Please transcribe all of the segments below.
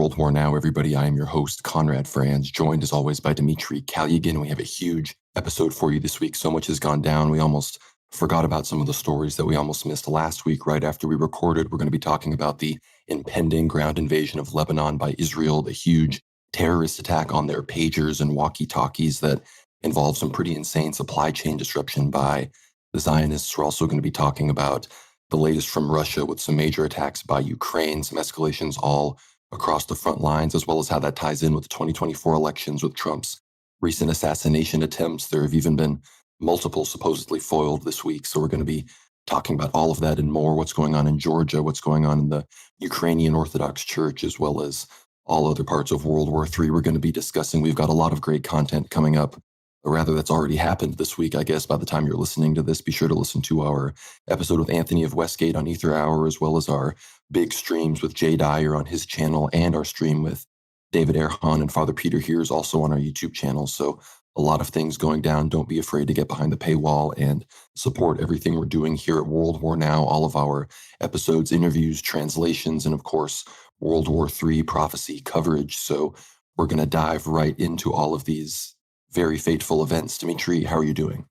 World War Now, everybody. I am your host, Conrad Franz, joined as always by Dmitriy Kalyagin. We have a huge episode for you this week. So much has gone down. We almost forgot about some of the stories that we almost missed last week, right after we recorded. We're going to be talking about the impending ground invasion of Lebanon by Israel, the huge terrorist attack on their pagers and walkie-talkies that involved some pretty insane supply chain disruption by the Zionists. We're also going to be talking about the latest from Russia with some major attacks by Ukraine, some escalations all across the front lines, as well as how that ties in with the 2024 elections with Trump's recent assassination attempts. There have even been multiple supposedly foiled this week. So we're going to be talking about all of that and more, what's going on in Georgia, what's going on in the Ukrainian Orthodox Church, as well as all other parts of World War III we're going to be discussing. We've got a lot of great content coming up. Or rather, that's already happened this week, I guess, by the time you're listening to this. Be sure to listen to our episode with Anthony of Westgate on Ether Hour, as well as our big streams with Jay Dyer on his channel, and our stream with David Erhan and Father Peter here is also on our YouTube channel. So a lot of things going down. Don't be afraid to get behind the paywall and support everything we're doing here at World War Now. All of our episodes, interviews, translations, and of course, World War III prophecy coverage. So we're going to dive right into all of these very fateful events. Dmitry, how are you doing?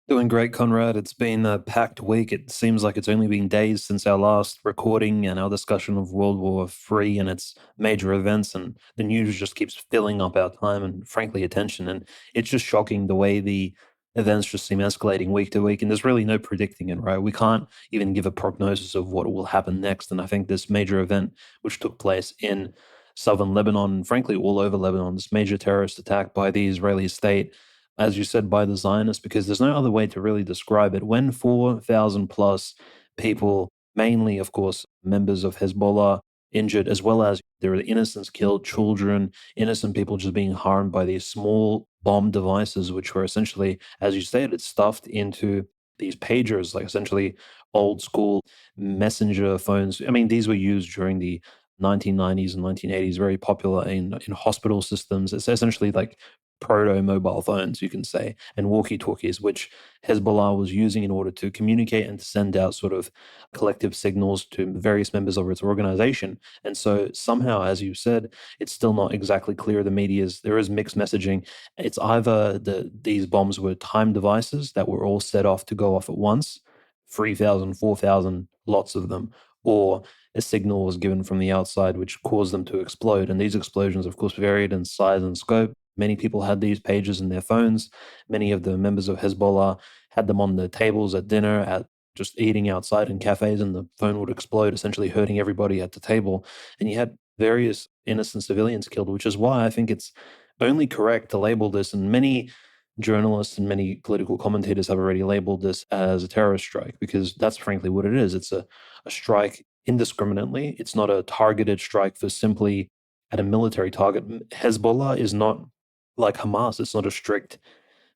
Doing great, Conrad. It's been a packed week. It seems like it's only been days since our last recording and our discussion of World War III and its major events, and the news just keeps filling up our time and, frankly, attention. And it's just shocking the way the events just seem escalating week to week, and there's really no predicting it, right? We can't even give a prognosis of what will happen next. And I think this major event, which took place in southern Lebanon, and frankly, all over Lebanon, this major terrorist attack by the Israeli state, as you said, by the Zionists, because there's no other way to really describe it. When 4,000 plus people, mainly, of course, members of Hezbollah, injured, as well as there are innocents killed, children, innocent people just being harmed by these small bomb devices, which were essentially, as you stated, stuffed into these pagers, like essentially old school messenger phones. I mean, these were used during the 1990s and 1980s, very popular in hospital systems. It's essentially like proto mobile phones, you can say, and walkie talkies, which Hezbollah was using in order to communicate and to send out sort of collective signals to various members of its organization. And so somehow, as you said, it's still not exactly clear. There is mixed messaging. It's either these bombs were timed devices that were all set off to go off at once, 3,000, 4,000, lots of them, or a signal was given from the outside which caused them to explode. And these explosions, of course, varied in size and scope. Many people had these pages in their phones. Many of the members of Hezbollah had them on their tables at dinner, at just eating outside in cafes, and the phone would explode, essentially hurting everybody at the table. And you had various innocent civilians killed, which is why I think it's only correct to label this, and many journalists and many political commentators have already labeled this as a terrorist strike, because that's frankly what it is. It's a strike indiscriminately. It's not a targeted strike for simply at a military target. Hezbollah is not like Hamas. It's not a strict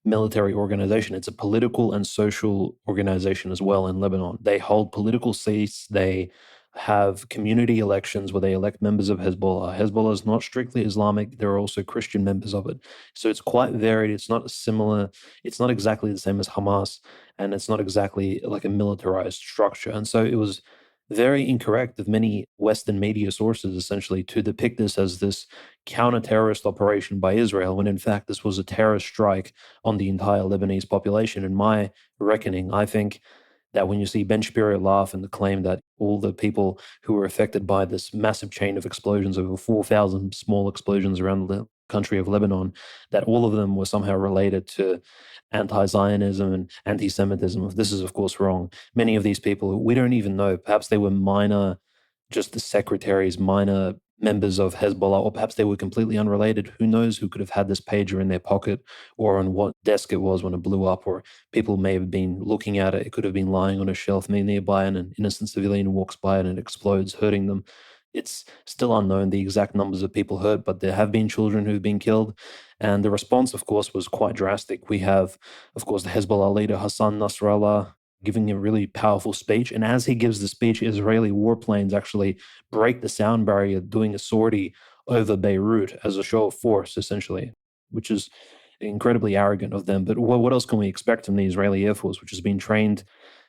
military organization. It's a political and social organization as well in Lebanon. They hold political seats. They have community elections where they elect members of Hezbollah. Hezbollah is not strictly Islamic. There are also Christian members of it. So it's quite varied. It's not similar. It's not exactly the same as Hamas, and it's not exactly like a militarized structure. And so it was very incorrect of many Western media sources, essentially, to depict this as this counter-terrorist operation by Israel, when in fact this was a terrorist strike on the entire Lebanese population. In my reckoning, I think that when you see Ben Shapiro laugh and the claim that all the people who were affected by this massive chain of explosions, over 4,000 small explosions around the country of Lebanon, that all of them were somehow related to anti-Zionism and anti-Semitism. This is, of course, wrong. Many of these people, we don't even know. Perhaps they were minor, just the secretaries, minor members of Hezbollah, or perhaps they were completely unrelated. Who knows who could have had this pager in their pocket, or on what desk it was when it blew up, or people may have been looking at it. It could have been lying on a shelf nearby, and an innocent civilian walks by it and it explodes, hurting them. It's still unknown the exact numbers of people hurt, but there have been children who've been killed. And the response, of course, was quite drastic. We have, of course, the Hezbollah leader Hassan Nasrallah giving a really powerful speech. And as he gives the speech, Israeli warplanes actually break the sound barrier, doing a sortie over Beirut as a show of force, essentially, which is incredibly arrogant of them. But what else can we expect from the Israeli Air Force, which has been trained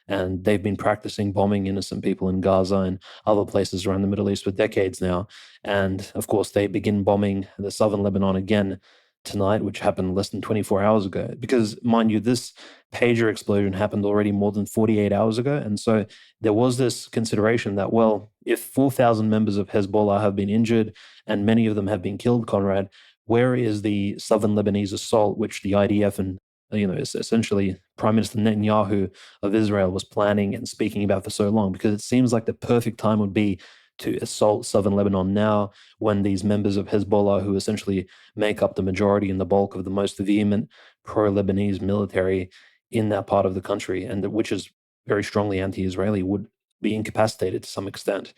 And they've been practicing bombing innocent people in Gaza and other places around the Middle East for decades now. And of course, they begin bombing the southern Lebanon again tonight, which happened less than 24 hours ago. Because, mind you, this pager explosion happened already more than 48 hours ago. And so there was this consideration that, well, if 4,000 members of Hezbollah have been injured and many of them have been killed, Conrad, where is the southern Lebanese assault, which the IDF and essentially Prime Minister Netanyahu of Israel was planning and speaking about for so long? Because it seems like the perfect time would be to assault southern Lebanon now, when these members of Hezbollah, who essentially make up the majority and the bulk of the most vehement pro-Lebanese military in that part of the country, and which is very strongly anti-Israeli, would be incapacitated to some extent.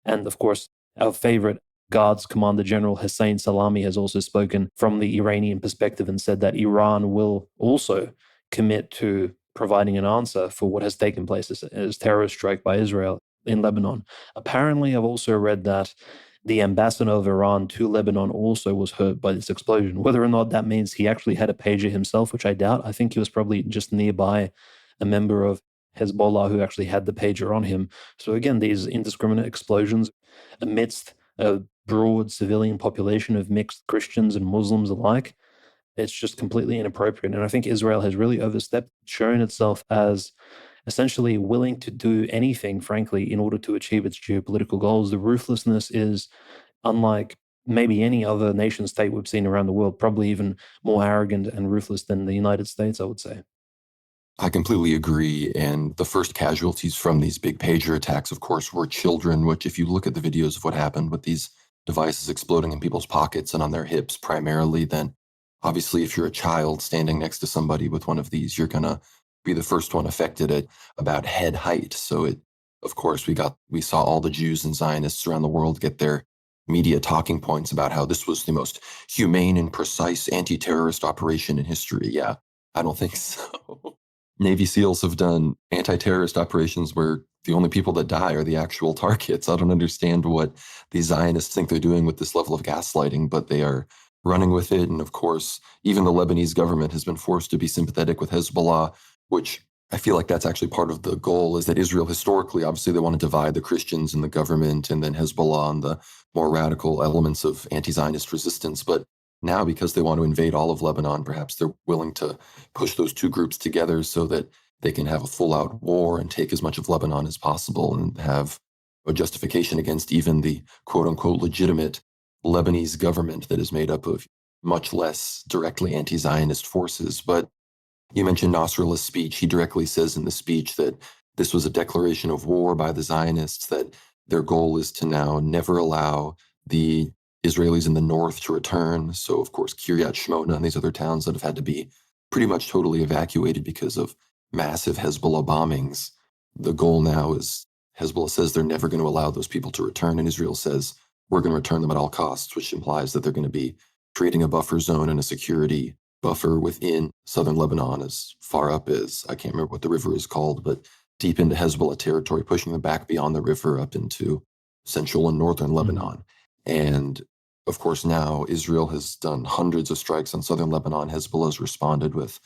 And of course, our favorite Guards Commander General Hussein Salami has also spoken from the Iranian perspective and said that Iran will also commit to providing an answer for what has taken place as terrorist strike by Israel in Lebanon. Apparently, I've also read that the ambassador of Iran to Lebanon also was hurt by this explosion. Whether or not that means he actually had a pager himself, which I doubt. I think he was probably just nearby a member of Hezbollah who actually had the pager on him. So again, these indiscriminate explosions amidst a broad civilian population of mixed Christians and Muslims alike, it's just completely inappropriate. And I think Israel has really overstepped, shown itself as essentially willing to do anything, frankly, in order to achieve its geopolitical goals. The ruthlessness is unlike maybe any other nation state we've seen around the world, probably even more arrogant and ruthless than the United States, I would say. I completely agree. And the first casualties from these big pager attacks, of course, were children, which, if you look at the videos of what happened with these devices exploding in people's pockets and on their hips primarily, then obviously, if you're a child standing next to somebody with one of these, you're going to be the first one affected at about head height. So of course, we saw all the Jews and Zionists around the world get their media talking points about how this was the most humane and precise anti-terrorist operation in history. Yeah, I don't think so. Navy SEALs have done anti-terrorist operations where the only people that die are the actual targets. I don't understand what the Zionists think they're doing with this level of gaslighting, but they are running with it. And of course, even the Lebanese government has been forced to be sympathetic with Hezbollah, which I feel like that's actually part of the goal, is that Israel historically, obviously they want to divide the Christians and the government, and then Hezbollah and the more radical elements of anti-Zionist resistance. But now, because they want to invade all of Lebanon, perhaps they're willing to push those two groups together so that they can have a full-out war and take as much of Lebanon as possible and have a justification against even the quote-unquote legitimate Lebanese government that is made up of much less directly anti-Zionist forces. But you mentioned Nasrallah's speech. He directly says in the speech that this was a declaration of war by the Zionists, that their goal is to now never allow the Israelis in the north to return. So, of course, Kiryat Shmona and these other towns that have had to be pretty much totally evacuated because of massive Hezbollah bombings. The goal now is Hezbollah says they're never going to allow those people to return, and Israel says we're going to return them at all costs, which implies that they're going to be creating a buffer zone and a security buffer within southern Lebanon, as far up as, I can't remember what the river is called, but deep into Hezbollah territory, pushing them back beyond the river up into central and northern Lebanon. And of course, now Israel has done hundreds of strikes on southern Lebanon. Hezbollah has responded with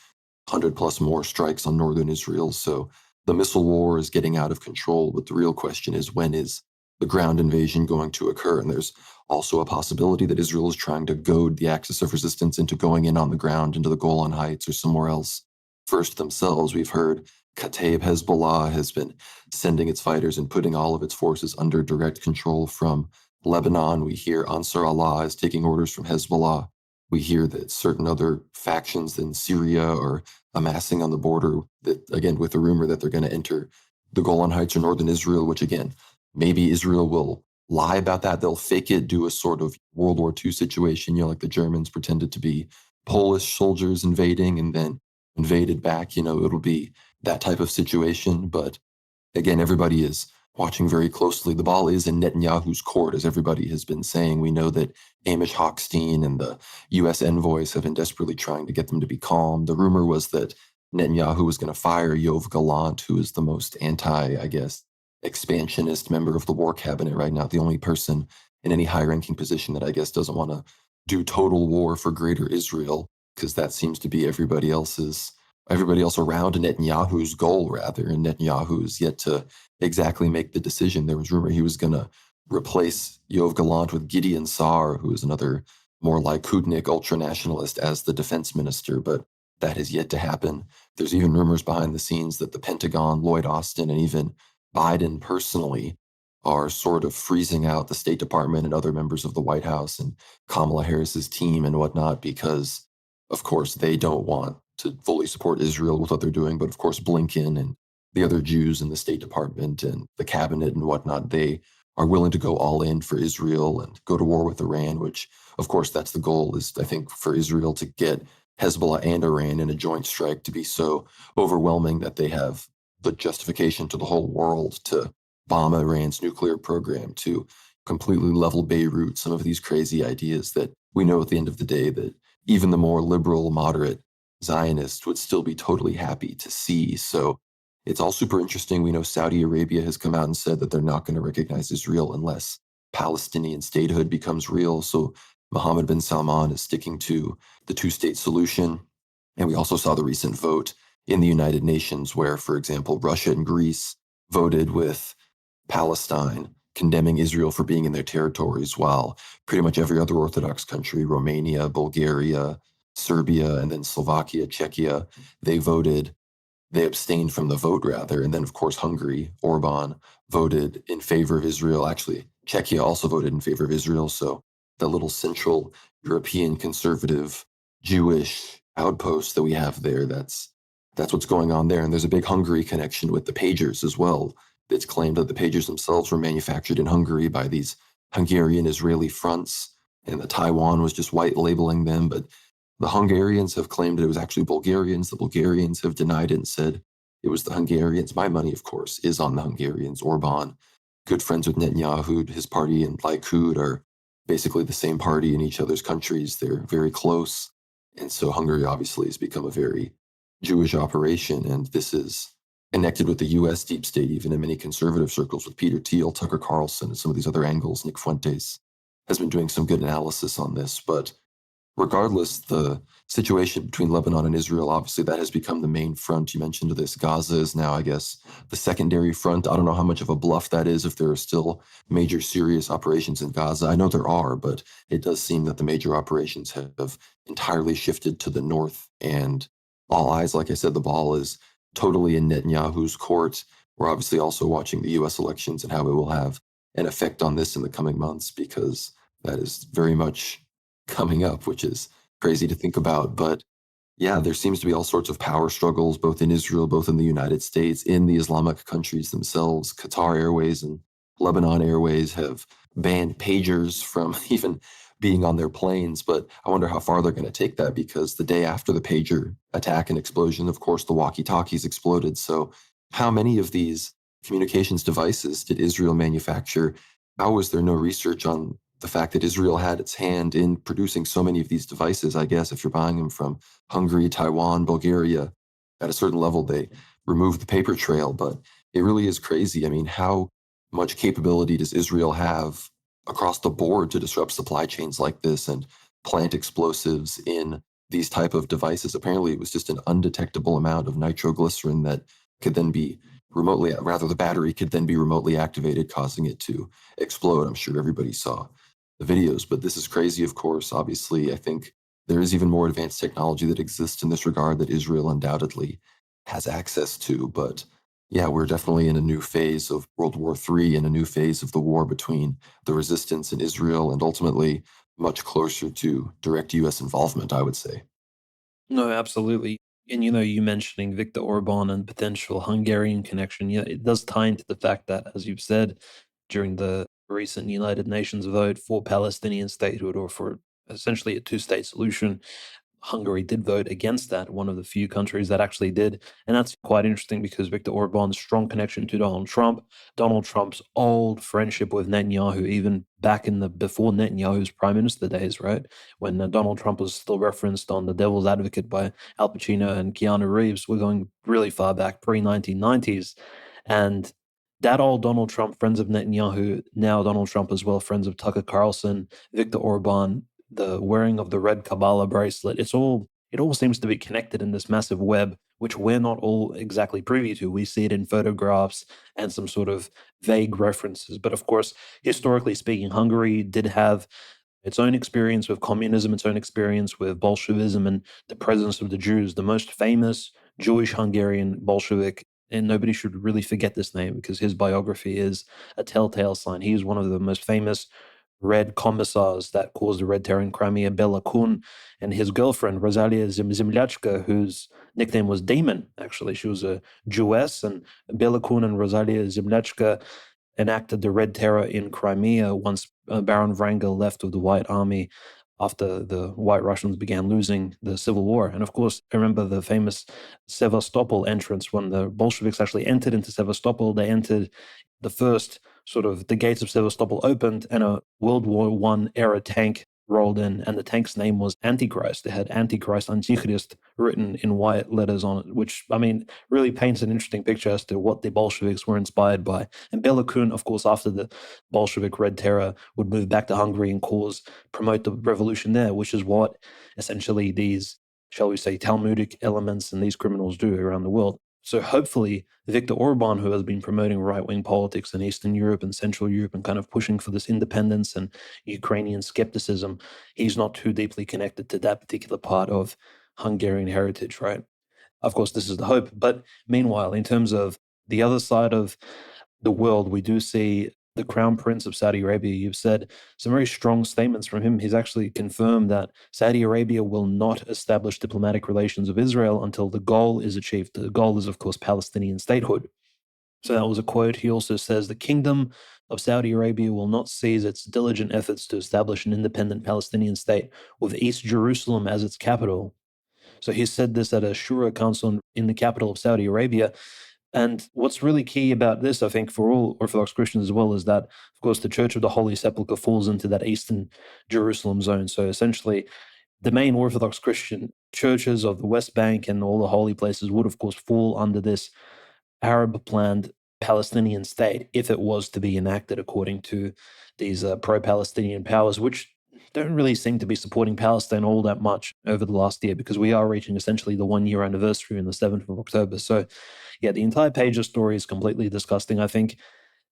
100 plus more strikes on northern Israel. So the missile war is getting out of control. But the real question is, when is the ground invasion going to occur? And there's also a possibility that Israel is trying to goad the axis of resistance into going in on the ground into the Golan Heights or somewhere else first themselves. We've heard Kataib Hezbollah has been sending its fighters and putting all of its forces under direct control from Lebanon. We hear Ansar Allah is taking orders from Hezbollah. We hear that certain other factions in Syria are amassing on the border, that again, with the rumor that they're going to enter the Golan Heights or northern Israel, which again, maybe Israel will lie about that. They'll fake it, do a sort of World War II situation, like the Germans pretended to be Polish soldiers invading and then invaded back. It'll be that type of situation. But again, everybody is watching very closely. The ball is in Netanyahu's court, as everybody has been saying. We know that Amish Hochstein and the U.S. envoys have been desperately trying to get them to be calm. The rumor was that Netanyahu was going to fire Yoav Gallant, who is the most expansionist member of the war cabinet right now, the only person in any high-ranking position that doesn't want to do total war for greater Israel, because that seems to be everybody else's everybody else around Netanyahu's goal, rather. And Netanyahu is yet to exactly make the decision. There was rumor he was going to replace Yoav Gallant with Gideon Sa'ar, who is another more Likudnik ultranationalist, as the defense minister, but that has yet to happen. There's even rumors behind the scenes that the Pentagon, Lloyd Austin, and even Biden personally are sort of freezing out the State Department and other members of the White House and Kamala Harris's team and whatnot because, of course, they don't want to fully support Israel with what they're doing. But of course, Blinken and the other Jews in the State Department and the cabinet and whatnot, they are willing to go all in for Israel and go to war with Iran, which, of course, that's the goal is, I think, for Israel to get Hezbollah and Iran in a joint strike to be so overwhelming that they have the justification to the whole world to bomb Iran's nuclear program, to completely level Beirut, some of these crazy ideas that we know at the end of the day that even the more liberal, moderate Zionists would still be totally happy to see. So it's all super interesting. We know Saudi Arabia has come out and said that they're not going to recognize Israel unless Palestinian statehood becomes real. So Mohammed bin Salman is sticking to the two-state solution. And we also saw the recent vote in the United Nations where, for example, Russia and Greece voted with Palestine condemning Israel for being in their territories, while pretty much every other Orthodox country, Romania, Bulgaria, Serbia, and then Slovakia, Czechia, they abstained from the vote, rather. And then, of course, Hungary, Orban, voted in favor of Israel. Actually, Czechia also voted in favor of Israel. So the little Central European conservative Jewish outpost that we have there, that's what's going on there. And there's a big Hungary connection with the pagers as well. It's claimed that the pagers themselves were manufactured in Hungary by these Hungarian-Israeli fronts, and that Taiwan was just white labeling them. But the Hungarians have claimed that it was actually Bulgarians. The Bulgarians have denied it and said it was the Hungarians. My money, of course, is on the Hungarians. Orban, good friends with Netanyahu, his party and Likud are basically the same party in each other's countries. They're very close. And so Hungary obviously has become a very Jewish operation. And this is connected with the U.S. deep state, even in many conservative circles with Peter Thiel, Tucker Carlson, and some of these other angles. Nick Fuentes has been doing some good analysis on this. But regardless, the situation between Lebanon and Israel, obviously that has become the main front. You mentioned this. Gaza is now, I guess, the secondary front. I don't know how much of a bluff that is, if there are still major serious operations in Gaza. I know there are, but it does seem that the major operations have entirely shifted to the north. And all eyes, like I said, the ball is totally in Netanyahu's court. We're obviously also watching the U.S. elections and how it will have an effect on this in the coming months, because that is very much coming up, which is crazy to think about. But yeah, there seems to be all sorts of power struggles, both in Israel, both in the United States, in the Islamic countries themselves. Qatar Airways and Lebanon Airways have banned pagers from even being on their planes. But I wonder how far they're going to take that, because the day after the pager attack and explosion, of course, the walkie-talkies exploded. So how many of these communications devices did Israel manufacture? How was there no research on the fact that Israel had its hand in producing so many of these devices? I guess if you're buying them from Hungary, Taiwan, Bulgaria, at a certain level, they remove the paper trail. But it really is crazy. I mean, how much capability does Israel have across the board to disrupt supply chains like this and plant explosives in these type of devices? Apparently, it was just an undetectable amount of nitroglycerin that could then be remotely, rather the battery could then be remotely activated, causing it to explode. I'm sure everybody saw the videos, but this is crazy, of course. Obviously, I think there is even more advanced technology that exists in this regard that Israel undoubtedly has access to. But yeah, we're definitely in a new phase of World War III and a new phase of the war between the resistance and Israel, and ultimately much closer to direct U.S. involvement, I would say. No, absolutely. And you mentioning Viktor Orban and potential Hungarian connection, yeah, it does tie into the fact that, as you've said, during the recent United Nations vote for Palestinian statehood, or for essentially a two-state solution, Hungary did vote against that, one of the few countries that actually did. And that's quite interesting because Viktor Orban's strong connection to Donald Trump's old friendship with Netanyahu, even back in the before Netanyahu's prime minister days, right? When Donald Trump was still referenced on The Devil's Advocate by Al Pacino and Keanu Reeves. We're going really far back, pre 1990s. And that old Donald Trump, friends of Netanyahu, now Donald Trump as well, friends of Tucker Carlson, Viktor Orban, the wearing of the red Kabbalah bracelet. It all seems to be connected in this massive web which we're not all exactly privy to. We see it in photographs and some sort of vague references. But of course, historically speaking, Hungary did have its own experience with communism, its own experience with Bolshevism and the presence of the Jews. The most famous Jewish Hungarian Bolshevik, and nobody should really forget this name because his biography is a telltale sign. He is one of the most famous Red commissars that caused the Red Terror in Crimea, Bela Kun, and his girlfriend, Rosalia Zemlyachka, whose nickname was Demon, actually. She was a Jewess, and Bela Kun and Rosalia Zemlyachka enacted the Red Terror in Crimea once Baron Wrangel left with the White Army after the White Russians began losing the civil war. And of course, I remember the famous Sevastopol entrance when the Bolsheviks actually entered into Sevastopol. They entered the first sort of the gates of Sevastopol opened and a World War I era tank rolled in, and the tank's name was Antichrist. It had Antichrist, Antichrist written in white letters on it, which, I mean, really paints an interesting picture as to what the Bolsheviks were inspired by. And Bela Kun, of course, after the Bolshevik Red Terror, would move back to Hungary and promote the revolution there, which is what essentially these, shall we say, Talmudic elements and these criminals do around the world. So hopefully, Viktor Orban, who has been promoting right-wing politics in Eastern Europe and Central Europe and kind of pushing for this independence and Ukrainian skepticism, he's not too deeply connected to that particular part of Hungarian heritage, right? Of course, this is the hope. But meanwhile, in terms of the other side of the world, we do see the Crown Prince of Saudi Arabia. You've said some very strong statements from him. He's actually confirmed that Saudi Arabia will not establish diplomatic relations with Israel until the goal is achieved. The goal is, of course, Palestinian statehood. So that was a quote. He also says the kingdom of Saudi Arabia will not cease its diligent efforts to establish an independent Palestinian state with East Jerusalem as its capital. So he said this at a Shura council in the capital of Saudi Arabia. And what's really key about this, I think, for all Orthodox Christians as well, is that, of course, the Church of the Holy Sepulchre falls into that Eastern Jerusalem zone. So essentially, the main Orthodox Christian churches of the West Bank and all the holy places would, of course, fall under this Arab planned Palestinian state if it was to be enacted according to these pro-Palestinian powers, which don't really seem to be supporting Palestine all that much over the last year because we are reaching essentially the 1 year anniversary on the 7th of October. So, yeah, the entire page of story is completely disgusting. I think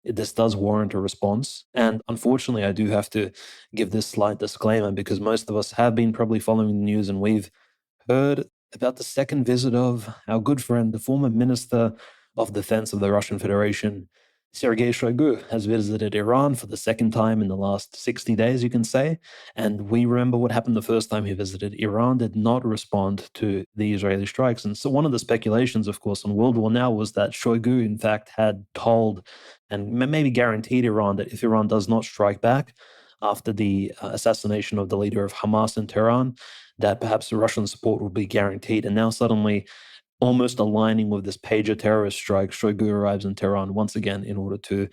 this does warrant a response. And unfortunately, I do have to give this slight disclaimer because most of us have been probably following the news and we've heard about the second visit of our good friend, the former Minister of Defense of the Russian Federation, Sergei Shoigu, has visited Iran for the second time in the last 60 days, you can say. And we remember what happened the first time he visited. Iran did not respond to the Israeli strikes. And so one of the speculations, of course, on World War Now was that Shoigu, in fact, had told and maybe guaranteed Iran that if Iran does not strike back after the assassination of the leader of Hamas in Tehran, that perhaps Russian support will be guaranteed. And now suddenly, almost aligning with this pager terrorist strike, Shoigu arrives in Tehran once again in order to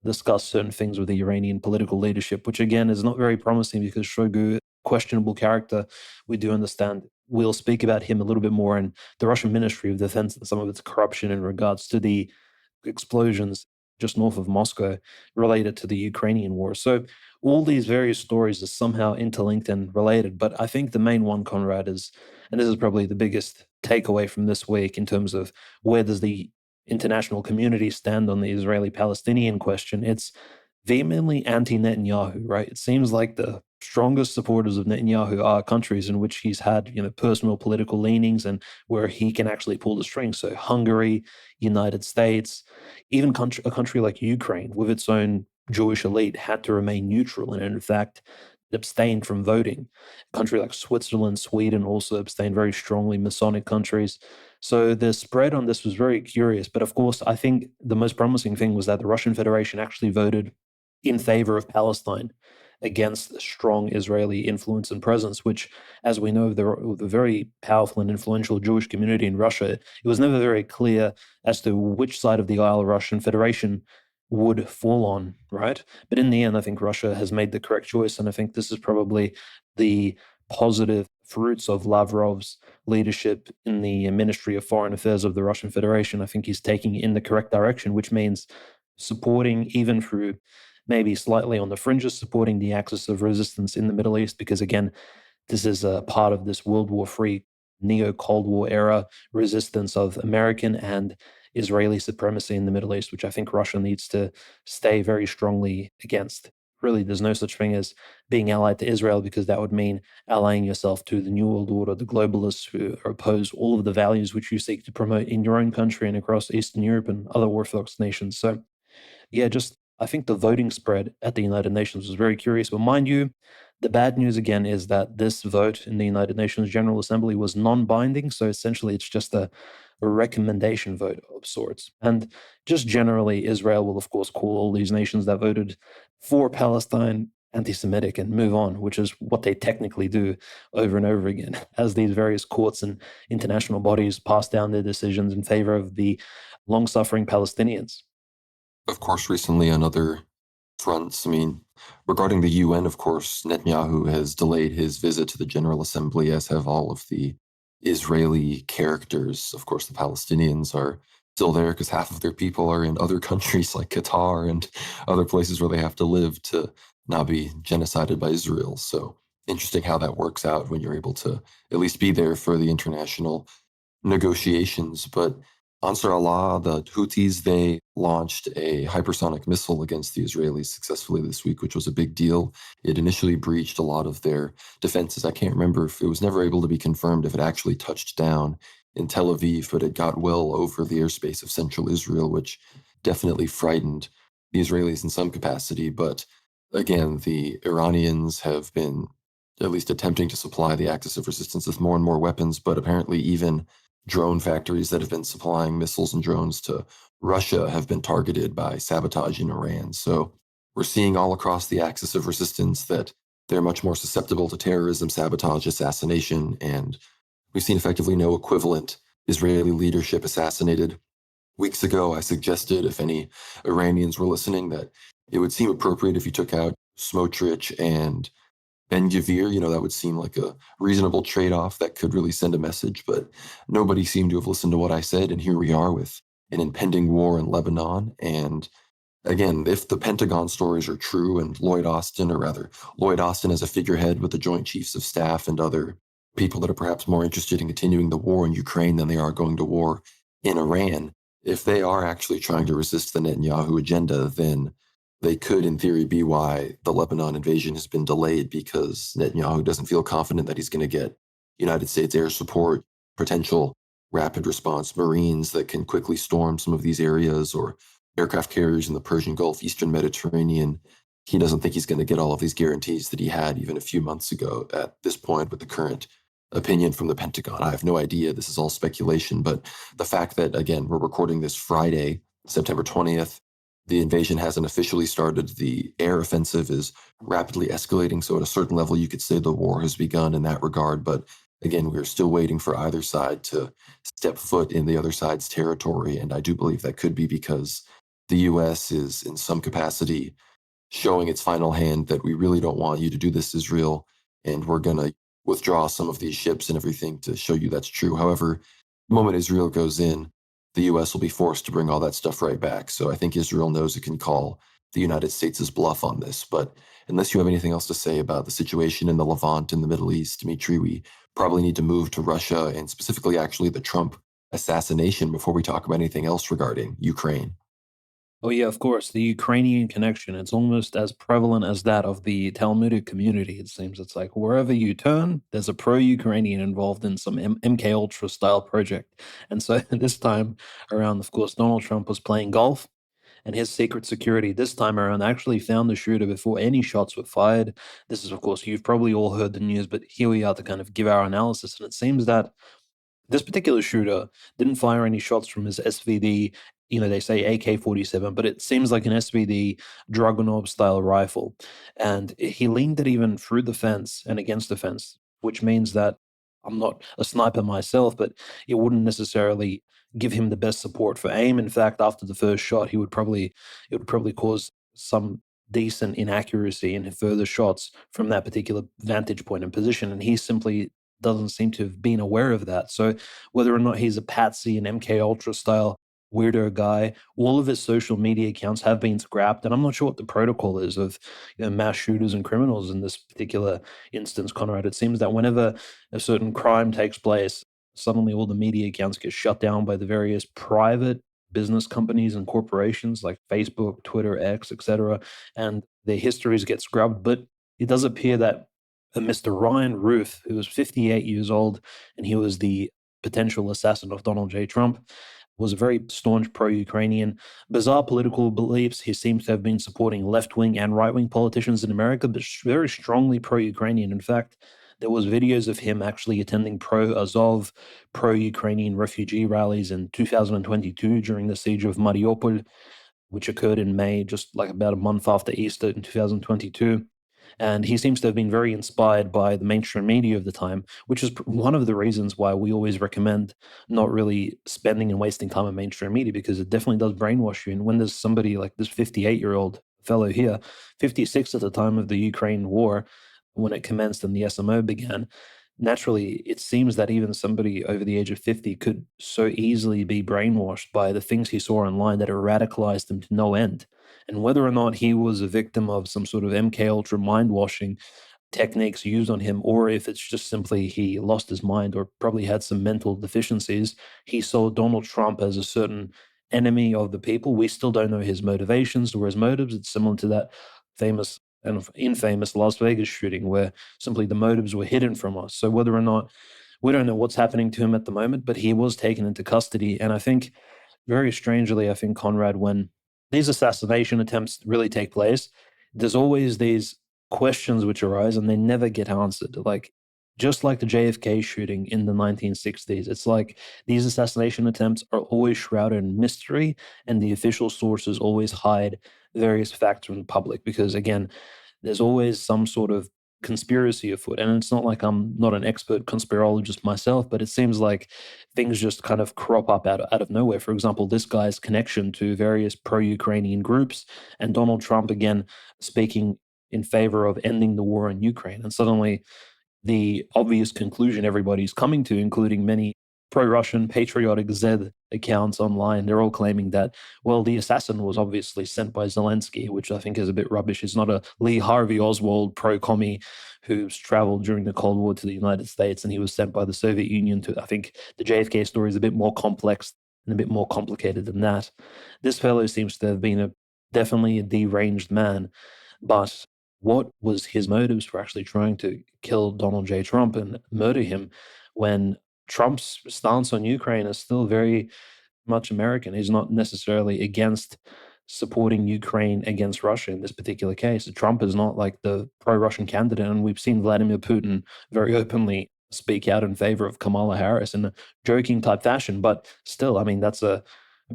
discuss certain things with the Iranian political leadership, which again is not very promising because Shoigu, questionable character, we do understand. We'll speak about him a little bit more in the Russian Ministry of Defense and some of its corruption in regards to the explosions just north of Moscow related to the Ukrainian war. So all these various stories are somehow interlinked and related. But I think the main one, Conrad, is, and this is probably the biggest takeaway from this week in terms of where does the international community stand on the Israeli-Palestinian question, it's vehemently anti-Netanyahu, right? It seems like the strongest supporters of Netanyahu are countries in which he's had, personal political leanings and where he can actually pull the strings. So Hungary, United States, even a country like Ukraine with its own Jewish elite had to remain neutral and in fact abstained from voting. A country like Switzerland, Sweden also abstained very strongly, Masonic countries. So the spread on this was very curious. But of course, I think the most promising thing was that the Russian Federation actually voted in favor of Palestine against strong Israeli influence and presence, which, as we know, the very powerful and influential Jewish community in Russia, it was never very clear as to which side of the aisle Russian Federation would fall on, right? But in the end, I think Russia has made the correct choice, and I think this is probably the positive fruits of Lavrov's leadership in the Ministry of Foreign Affairs of the Russian Federation. I think he's taking it in the correct direction, which means supporting, even through maybe slightly on the fringes, supporting the axis of resistance in the Middle East, because again, this is a part of this World War III neo-Cold War era resistance of American and Israeli supremacy in the Middle East, which I think Russia needs to stay very strongly against. Really, there's no such thing as being allied to Israel, because that would mean allying yourself to the New World Order, the globalists who oppose all of the values which you seek to promote in your own country and across Eastern Europe and other Orthodox nations. So, yeah, just I think the voting spread at the United Nations was very curious. But mind you, the bad news again is that this vote in the United Nations General Assembly was non-binding. So essentially, it's just a recommendation vote of sorts. And just generally, Israel will, of course, call all these nations that voted for Palestine anti-Semitic and move on, which is what they technically do over and over again, as these various courts and international bodies pass down their decisions in favor of the long-suffering Palestinians. Of course, recently on other fronts, I mean, regarding the UN, of course, Netanyahu has delayed his visit to the General Assembly, as have all of the Israeli characters. Of course, the Palestinians are still there because half of their people are in other countries like Qatar and other places where they have to live to not be genocided by Israel. So interesting how that works out when you're able to at least be there for the international negotiations. But Ansar Allah, the Houthis, they launched a hypersonic missile against the Israelis successfully this week, which was a big deal. It initially breached a lot of their defenses. I can't remember if it was never able to be confirmed if it actually touched down in Tel Aviv, but it got well over the airspace of central Israel, which definitely frightened the Israelis in some capacity. But again, the Iranians have been at least attempting to supply the axis of resistance with more and more weapons, but apparently even drone factories that have been supplying missiles and drones to Russia have been targeted by sabotage in Iran. So we're seeing all across the axis of resistance that they're much more susceptible to terrorism, sabotage, assassination, and we've seen effectively no equivalent Israeli leadership assassinated. Weeks ago, I suggested, if any Iranians were listening, that it would seem appropriate if you took out Smotrich and Ben Gvir, that would seem like a reasonable trade-off that could really send a message, but nobody seemed to have listened to what I said, and here we are with an impending war in Lebanon. And again, if the Pentagon stories are true, and Lloyd Austin as a figurehead with the Joint Chiefs of Staff and other people that are perhaps more interested in continuing the war in Ukraine than they are going to war in Iran, if they are actually trying to resist the Netanyahu agenda, then they could, in theory, be why the Lebanon invasion has been delayed, because Netanyahu doesn't feel confident that he's going to get United States air support, potential rapid response Marines that can quickly storm some of these areas, or aircraft carriers in the Persian Gulf, Eastern Mediterranean. He doesn't think he's going to get all of these guarantees that he had even a few months ago at this point with the current opinion from the Pentagon. I have no idea. This is all speculation. But the fact that, again, we're recording this Friday, September 20th, the invasion hasn't officially started. The air offensive is rapidly escalating. So at a certain level, you could say the war has begun in that regard. But again, we're still waiting for either side to step foot in the other side's territory. And I do believe that could be because the U.S. is in some capacity showing its final hand that we really don't want you to do this, Israel, and we're going to withdraw some of these ships and everything to show you that's true. However, the moment Israel goes in, the U.S. will be forced to bring all that stuff right back. So I think Israel knows it can call the United States' bluff on this. But unless you have anything else to say about the situation in the Levant in the Middle East, Dmitry, we probably need to move to Russia and specifically actually the Trump assassination before we talk about anything else regarding Ukraine. Oh, yeah, of course. The Ukrainian connection, it's almost as prevalent as that of the Talmudic community, it seems. It's like wherever you turn, there's a pro-Ukrainian involved in some MK Ultra style project. And so this time around, of course, Donald Trump was playing golf, and his secret security this time around actually found the shooter before any shots were fired. This is, of course, you've probably all heard the news, but here we are to kind of give our analysis. And it seems that this particular shooter didn't fire any shots from his SVD, they say AK-47, but it seems like an SVD Dragunov style rifle. And he leaned it even through the fence and against the fence, which means that I'm not a sniper myself, but it wouldn't necessarily give him the best support for aim. In fact, after the first shot, it would probably cause some decent inaccuracy in further shots from that particular vantage point and position. And he simply doesn't seem to have been aware of that. So whether or not he's a patsy, an MK Ultra style weirdo guy, all of his social media accounts have been scrapped, and I'm not sure what the protocol is of mass shooters and criminals in this particular instance, Conrad. It seems that whenever a certain crime takes place, suddenly all the media accounts get shut down by the various private business companies and corporations like Facebook, Twitter, X, etc., and their histories get scrubbed. But it does appear that Mr. Ryan Ruth, who was 58 years old, and he was the potential assassin of Donald J. Trump, was a very staunch pro-Ukrainian. Bizarre political beliefs. He seems to have been supporting left-wing and right-wing politicians in America, but very strongly pro-Ukrainian. In fact, there was videos of him actually attending pro-Azov, pro-Ukrainian refugee rallies in 2022 during the siege of Mariupol, which occurred in May, just like about a month after Easter in 2022. And he seems to have been very inspired by the mainstream media of the time, which is one of the reasons why we always recommend not really spending and wasting time on mainstream media, because it definitely does brainwash you. And when there's somebody like this 58-year-old fellow here, 56 at the time of the Ukraine war, when it commenced and the SMO began, naturally, it seems that even somebody over the age of 50 could so easily be brainwashed by the things he saw online that it radicalized him to no end. And whether or not he was a victim of some sort of MK Ultra mind washing techniques used on him, or if it's just simply he lost his mind or probably had some mental deficiencies, he saw Donald Trump as a certain enemy of the people. We still don't know his motivations or his motives. It's similar to that famous and infamous Las Vegas shooting where simply the motives were hidden from us. So whether or not we don't know what's happening to him at the moment, but he was taken into custody. And I think very strangely, I think, Conrad, when these assassination attempts really take place, there's always these questions which arise and they never get answered. Like, just like the JFK shooting in the 1960s, it's like these assassination attempts are always shrouded in mystery, and the official sources always hide various facts from the public because, again, there's always some sort of conspiracy afoot. And it's not like I'm not an expert conspirologist myself, but it seems like things just kind of crop up out of nowhere. For example, this guy's connection to various pro-Ukrainian groups, and Donald Trump again speaking in favor of ending the war in Ukraine. And suddenly the obvious conclusion everybody's coming to, including many pro-Russian patriotic Z accounts online, they're all claiming that, well, the assassin was obviously sent by Zelensky, which I think is a bit rubbish. It's not a Lee Harvey Oswald pro-commie who's traveled during the Cold War to the United States and he was sent by the Soviet Union to, I think the JFK story is a bit more complex and a bit more complicated than that. This fellow seems to have been definitely a deranged man, but what was his motives for actually trying to kill Donald J. Trump and murder him when Trump's stance on Ukraine is still very much American? He's not necessarily against supporting Ukraine against Russia in this particular case. Trump is not like the pro-Russian candidate, and we've seen Vladimir Putin very openly speak out in favor of Kamala Harris in a joking type fashion. But still, I mean, that's a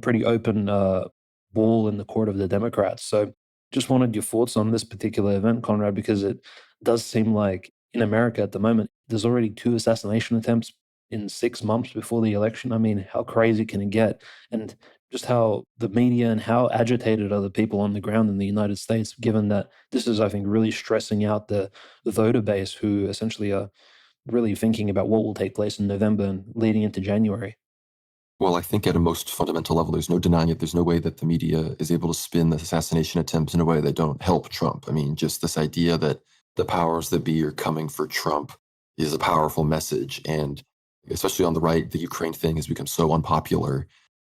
pretty open ball in the court of the Democrats. So just wanted your thoughts on this particular event, Conrad, because it does seem like in America at the moment, there's already 2 assassination attempts in 6 months before the election. I mean, how crazy can it get? And just how the media and how agitated are the people on the ground in the United States, given that this is, I think, really stressing out the voter base who essentially are really thinking about what will take place in November and leading into January. Well, I think at a most fundamental level, there's no denying it. There's no way that the media is able to spin the assassination attempts in a way that don't help Trump. I mean, just this idea that the powers that be are coming for Trump is a powerful message. And especially on the right, the Ukraine thing has become so unpopular.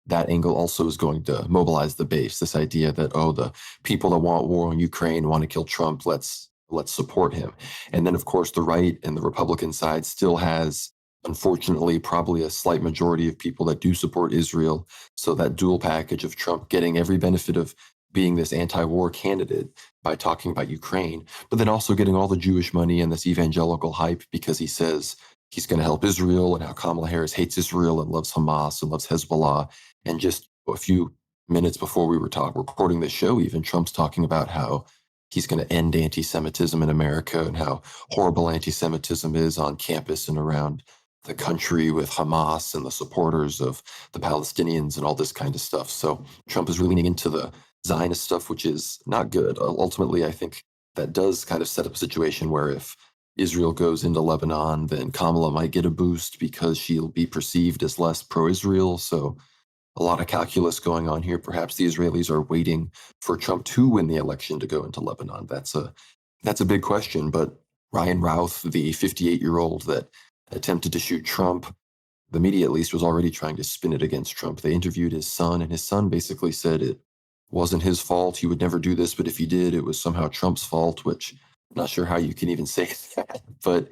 That angle also is going to mobilize the base. This idea that, oh, the people that want war in Ukraine want to kill Trump, let's support him. And then, of course, the right and the Republican side still has, unfortunately, probably a slight majority of people that do support Israel. So that dual package of Trump getting every benefit of being this anti-war candidate by talking about Ukraine, but then also getting all the Jewish money and this evangelical hype because he says he's going to help Israel and how Kamala Harris hates Israel and loves Hamas and loves Hezbollah. And just a few minutes before we were recording this show, even Trump's talking about how he's going to end anti-Semitism in America and how horrible anti-Semitism is on campus and around the country with Hamas and the supporters of the Palestinians and all this kind of stuff. So Trump is really leaning into the Zionist stuff, which is not good. Ultimately, I think that does kind of set up a situation where if Israel goes into Lebanon, then Kamala might get a boost because she'll be perceived as less pro-Israel. So a lot of calculus going on here. Perhaps the Israelis are waiting for Trump to win the election to go into Lebanon. That's a big question. But Ryan Routh, the 58-year-old that attempted to shoot Trump, the media at least was already trying to spin it against Trump. They interviewed his son, and his son basically said it wasn't his fault. He would never do this, but if he did, it was somehow Trump's fault, which I'm not sure how you can even say that. But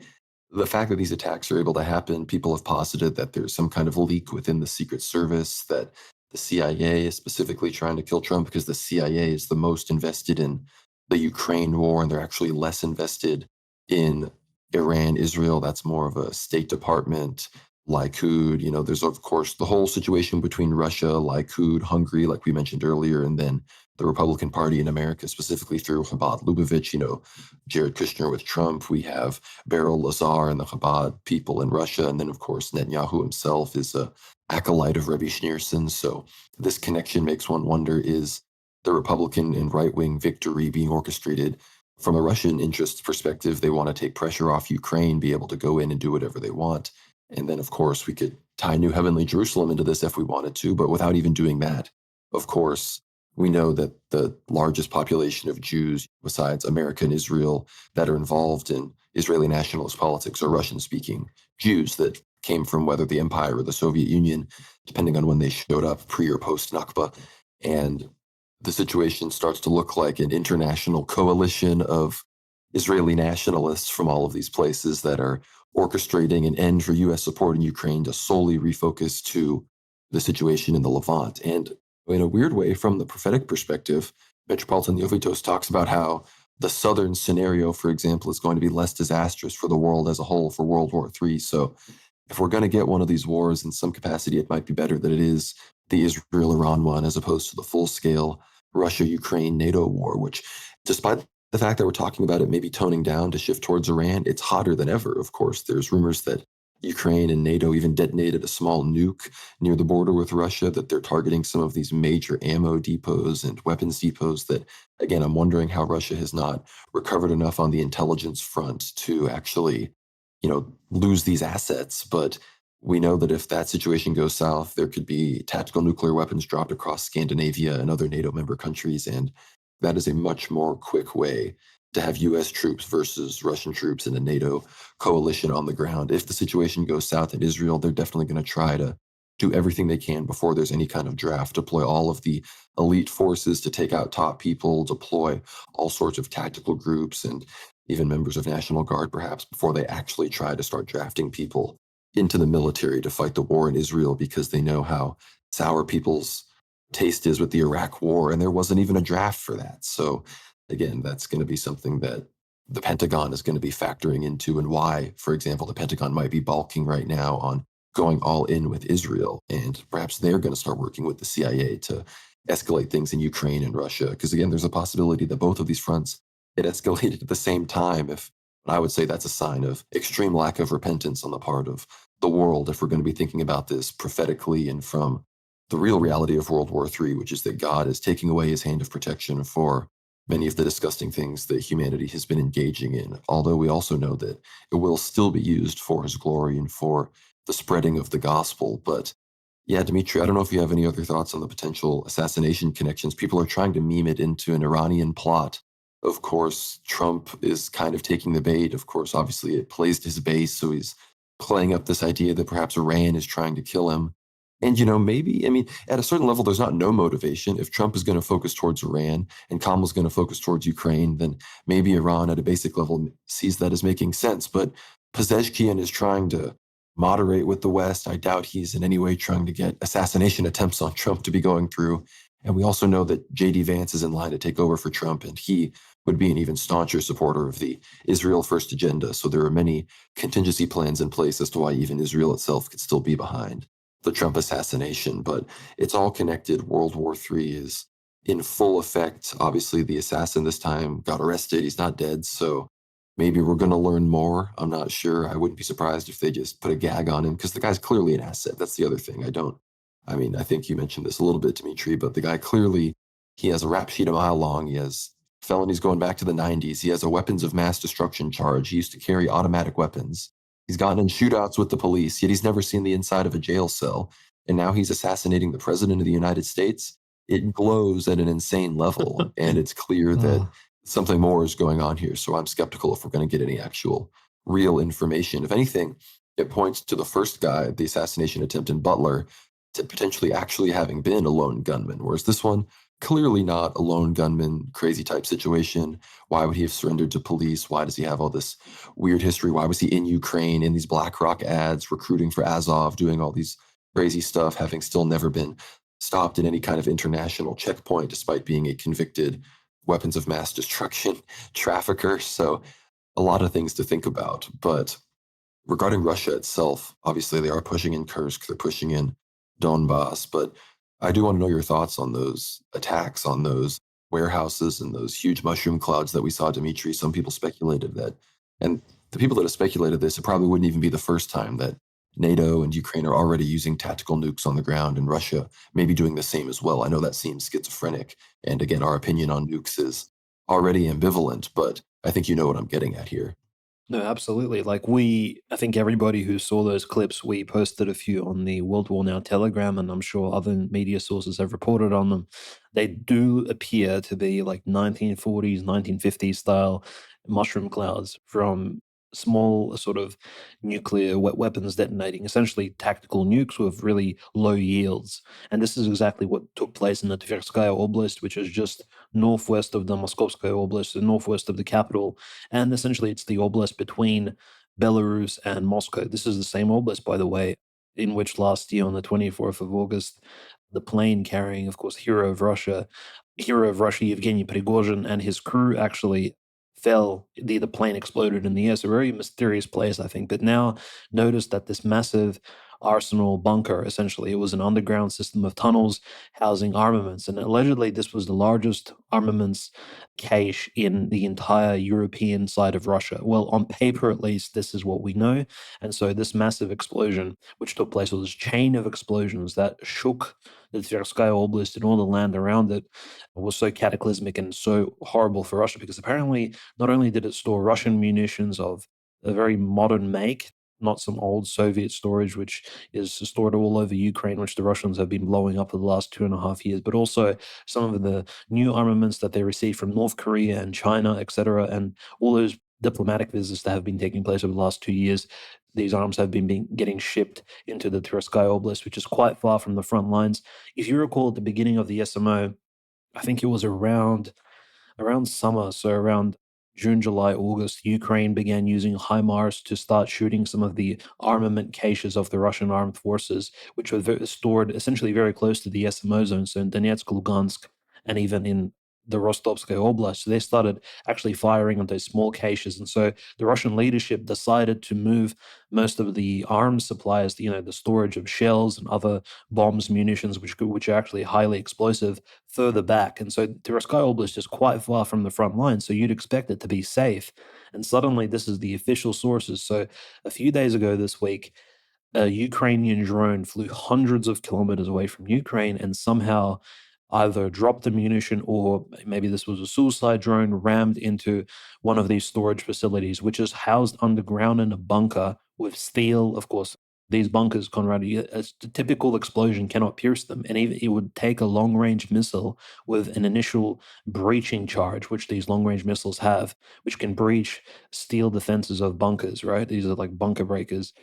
the fact that these attacks are able to happen, people have posited that there's some kind of leak within the Secret Service, that the CIA is specifically trying to kill Trump because the CIA is the most invested in the Ukraine war, and they're actually less invested in Iran, Israel. That's more of a State Department, Likud. There's, of course, the whole situation between Russia, Likud, Hungary, like we mentioned earlier, and then the Republican Party in America, specifically through Chabad Lubavitch, Jared Kushner with Trump. We have Beryl Lazar and the Chabad people in Russia. And then, of course, Netanyahu himself is a acolyte of Rebbe Schneerson. So this connection makes one wonder, is the Republican and right-wing victory being orchestrated from a Russian interest perspective? They want to take pressure off Ukraine, be able to go in and do whatever they want. And then, of course, we could tie New Heavenly Jerusalem into this if we wanted to, but without even doing that, of course, we know that the largest population of Jews, besides America and Israel, that are involved in Israeli nationalist politics are Russian-speaking Jews that came from whether the Empire or the Soviet Union, depending on when they showed up, pre or post-Nakba. And the situation starts to look like an international coalition of Israeli nationalists from all of these places that are orchestrating an end for U.S. support in Ukraine to solely refocus to the situation in the Levant. And in a weird way, from the prophetic perspective, Metropolitan Yovitos talks about how the southern scenario, for example, is going to be less disastrous for the world as a whole for World War III. So if we're going to get one of these wars in some capacity, it might be better that it is the Israel-Iran one as opposed to the full-scale Russia-Ukraine-NATO war, which, despite the fact that we're talking about it maybe toning down to shift towards Iran, it's hotter than ever, of course. There's rumors that Ukraine and NATO even detonated a small nuke near the border with Russia, that they're targeting some of these major ammo depots and weapons depots that, again, I'm wondering how Russia has not recovered enough on the intelligence front to actually, lose these assets. But we know that if that situation goes south, there could be tactical nuclear weapons dropped across Scandinavia and other NATO member countries, and that is a much more quick way to have U.S. troops versus Russian troops in a NATO coalition on the ground. If the situation goes south in Israel, they're definitely going to try to do everything they can before there's any kind of draft, deploy all of the elite forces to take out top people, deploy all sorts of tactical groups and even members of National Guard, perhaps, before they actually try to start drafting people into the military to fight the war in Israel, because they know how sour people's taste is with the Iraq war, and there wasn't even a draft for that. So again, that's going to be something that the Pentagon is going to be factoring into, and why, for example, the Pentagon might be balking right now on going all in with Israel, and perhaps they're going to start working with the CIA to escalate things in Ukraine and Russia. Because again, there's a possibility that both of these fronts get escalated at the same time. I would say that's a sign of extreme lack of repentance on the part of the world, if we're going to be thinking about this prophetically and from the real reality of World War III, which is that God is taking away his hand of protection for many of the disgusting things that humanity has been engaging in. Although we also know that it will still be used for his glory and for the spreading of the gospel. But yeah, Dmitry, I don't know if you have any other thoughts on the potential assassination connections. People are trying to meme it into an Iranian plot. Of course, Trump is kind of taking the bait. Of course, obviously it plays to his base, so he's playing up this idea that perhaps Iran is trying to kill him. And, maybe, at a certain level, there's not no motivation. If Trump is going to focus towards Iran and Kamala's going to focus towards Ukraine, then maybe Iran at a basic level sees that as making sense. But Pezeshkian is trying to moderate with the West. I doubt he's in any way trying to get assassination attempts on Trump to be going through. And we also know that J.D. Vance is in line to take over for Trump, and he would be an even stauncher supporter of the Israel First agenda. So there are many contingency plans in place as to why even Israel itself could still be behind the Trump assassination. But it's all connected. World War III is in full effect. Obviously, the assassin this time got arrested. He's not dead. So maybe we're going to learn more. I'm not sure. I wouldn't be surprised if they just put a gag on him, because the guy's clearly an asset. That's the other thing. I think you mentioned this a little bit, Dmitry, but the guy clearly, he has a rap sheet a mile long. He has felonies going back to the 90s. He has a weapons of mass destruction charge. He used to carry automatic weapons. He's gotten in shootouts with the police, yet he's never seen the inside of a jail cell. And now he's assassinating the president of the United States. It glows at an insane level. And it's clear that something more is going on here. So I'm skeptical if we're going to get any actual real information. If anything, it points to the first guy, the assassination attempt in Butler, to potentially actually having been a lone gunman, whereas this one, clearly not a lone gunman, crazy type situation. Why would he have surrendered to police? Why does he have all this weird history? Why was he in Ukraine in these BlackRock ads, recruiting for Azov, doing all these crazy stuff, having still never been stopped at any kind of international checkpoint, despite being a convicted weapons of mass destruction trafficker? So, a lot of things to think about. But regarding Russia itself, obviously they are pushing in Kursk, they're pushing in Donbass, but I do want to know your thoughts on those attacks on those warehouses and those huge mushroom clouds that we saw, Dmitry. Some people speculated that, and the people that have speculated this, it probably wouldn't even be the first time that NATO and Ukraine are already using tactical nukes on the ground, and Russia may be doing the same as well. I know that seems schizophrenic, and again, our opinion on nukes is already ambivalent, but I think you know what I'm getting at here. No, absolutely. I think everybody who saw those clips, we posted a few on the World War Now Telegram, and I'm sure other media sources have reported on them. They do appear to be like 1940s, 1950s style mushroom clouds from small sort of nuclear weapons detonating, essentially tactical nukes with really low yields. And this is exactly what took place in the Tverskaya Oblast, which is just northwest of the Moskovskaya Oblast, the northwest of the capital, and essentially it's the oblast between Belarus and Moscow. This is the same oblast, by the way, in which last year on the 24th of August, the plane carrying, of course, hero of Russia, Yevgeny Prigozhin, and his crew actually fell. The plane exploded in the air. It's a very mysterious place, I think. But now notice that this massive arsenal bunker, essentially, it was an underground system of tunnels housing armaments. And allegedly, this was the largest armaments cache in the entire European side of Russia. Well, on paper, at least, this is what we know. And so, this massive explosion, which took place, or this chain of explosions that shook the Tverskaya Oblast and all the land around it, was so cataclysmic and so horrible for Russia because apparently, not only did it store Russian munitions of a very modern make, not some old Soviet storage, which is stored all over Ukraine, which the Russians have been blowing up for the last 2.5 years, but also some of the new armaments that they received from North Korea and China, etc., and all those diplomatic visits that have been taking place over the last 2 years. These arms have been getting shipped into the Tverskaya Oblast, which is quite far from the front lines. If you recall, at the beginning of the SMO, I think it was around summer, so around June, July, August, Ukraine began using HIMARS to start shooting some of the armament caches of the Russian armed forces, which were stored essentially very close to the SMO zone, so in Donetsk, Lugansk, and even in the Rostovskaya Oblast. So they started actually firing on those small caches. And so the Russian leadership decided to move most of the arms supplies, the storage of shells and other bombs, munitions, which are actually highly explosive, further back. And so Tverskaya Oblast is quite far from the front line, so you'd expect it to be safe. And suddenly, this is the official sources. So a few days ago this week, a Ukrainian drone flew hundreds of kilometers away from Ukraine and somehow either dropped the munition or maybe this was a suicide drone rammed into one of these storage facilities, which is housed underground in a bunker with steel. Of course, these bunkers, Conrad, a typical explosion cannot pierce them. And even it would take a long range missile with an initial breaching charge, which these long range missiles have, which can breach steel defenses of bunkers, right? These are like bunker breakers.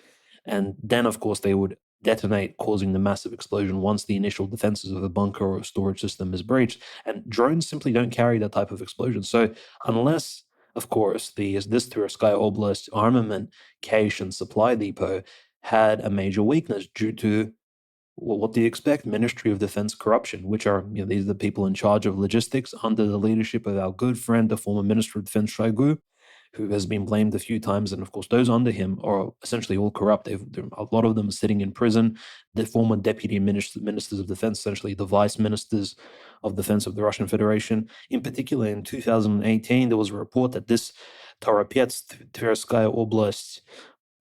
And then, of course, they would detonate, causing the massive explosion once the initial defenses of a bunker or a storage system is breached. And drones simply don't carry that type of explosion. So, unless, of course, this Tverskaya Oblast armament cache and supply depot had a major weakness due to, well, what do you expect? Ministry of Defense corruption, which are, these are the people in charge of logistics under the leadership of our good friend, the former Minister of Defense Shoigu, who has been blamed a few times. And of course, those under him are essentially all corrupt. A lot of them are sitting in prison. The former deputy ministers of defense, essentially the vice ministers of defense of the Russian Federation. In particular, in 2018, there was a report that this Toropets, Tverskaya Oblast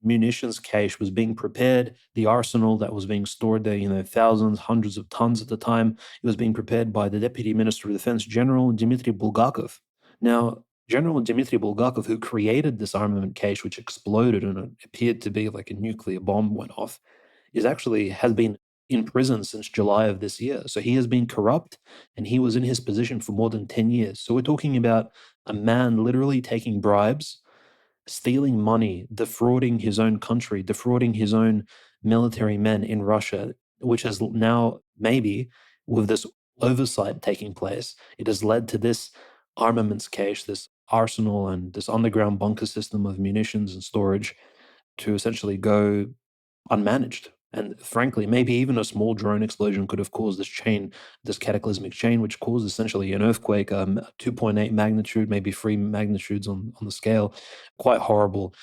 munitions cache was being prepared. The arsenal that was being stored there, thousands, hundreds of tons at the time, it was being prepared by the Deputy Minister of Defense, General Dmitry Bulgakov. Now, General Dmitry Bulgakov, who created this armament cache, which exploded and it appeared to be like a nuclear bomb went off, has been in prison since July of this year. So he has been corrupt and he was in his position for more than 10 years. So we're talking about a man literally taking bribes stealing money, defrauding his own country, defrauding his own military men in Russia, which has now, maybe with this oversight taking place, it has led to this armaments cache, this arsenal, and this underground bunker system of munitions and storage to essentially go unmanaged. And frankly, maybe even a small drone explosion could have caused this chain, this cataclysmic chain, which caused essentially an earthquake, 2.8 magnitude, maybe 3 magnitudes on the scale. Quite horrible.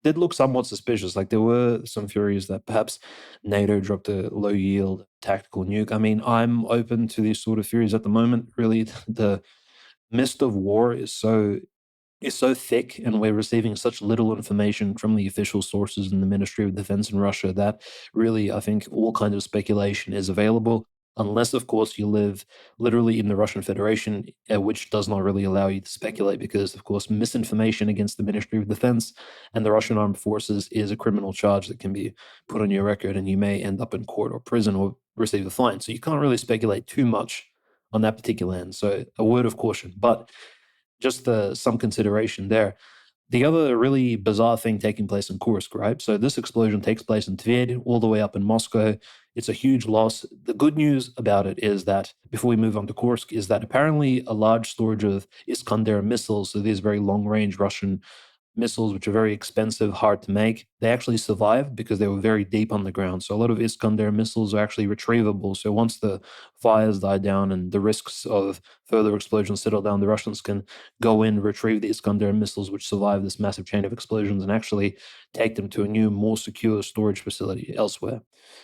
Did look somewhat suspicious. Like there were some theories that perhaps NATO dropped a low yield tactical nuke. I mean, I'm open to these sort of theories at the moment. Really, the mist of war is so thick, and we're receiving such little information from the official sources in the Ministry of Defense in Russia that really, I think, all kinds of speculation is available, unless, of course, you live literally in the Russian Federation, which does not really allow you to speculate because, of course, misinformation against the Ministry of Defense and the Russian Armed Forces is a criminal charge that can be put on your record, and you may end up in court or prison or receive a fine. So you can't really speculate too much on that particular end. So a word of caution. But just some consideration there. The other really bizarre thing taking place in Kursk, right? So this explosion takes place in Tver, all the way up in Moscow. It's a huge loss. The good news about it is that, before we move on to Kursk, is that apparently a large storage of Iskander missiles, so these very long-range Russian missiles, which are very expensive, hard to make, they actually survived because they were very deep on the ground. So a lot of Iskander missiles are actually retrievable. So once the fires die down and the risks of further explosions settle down, the Russians can go in, retrieve the Iskander missiles, which survive this massive chain of explosions, and actually take them to a new, more secure storage facility elsewhere.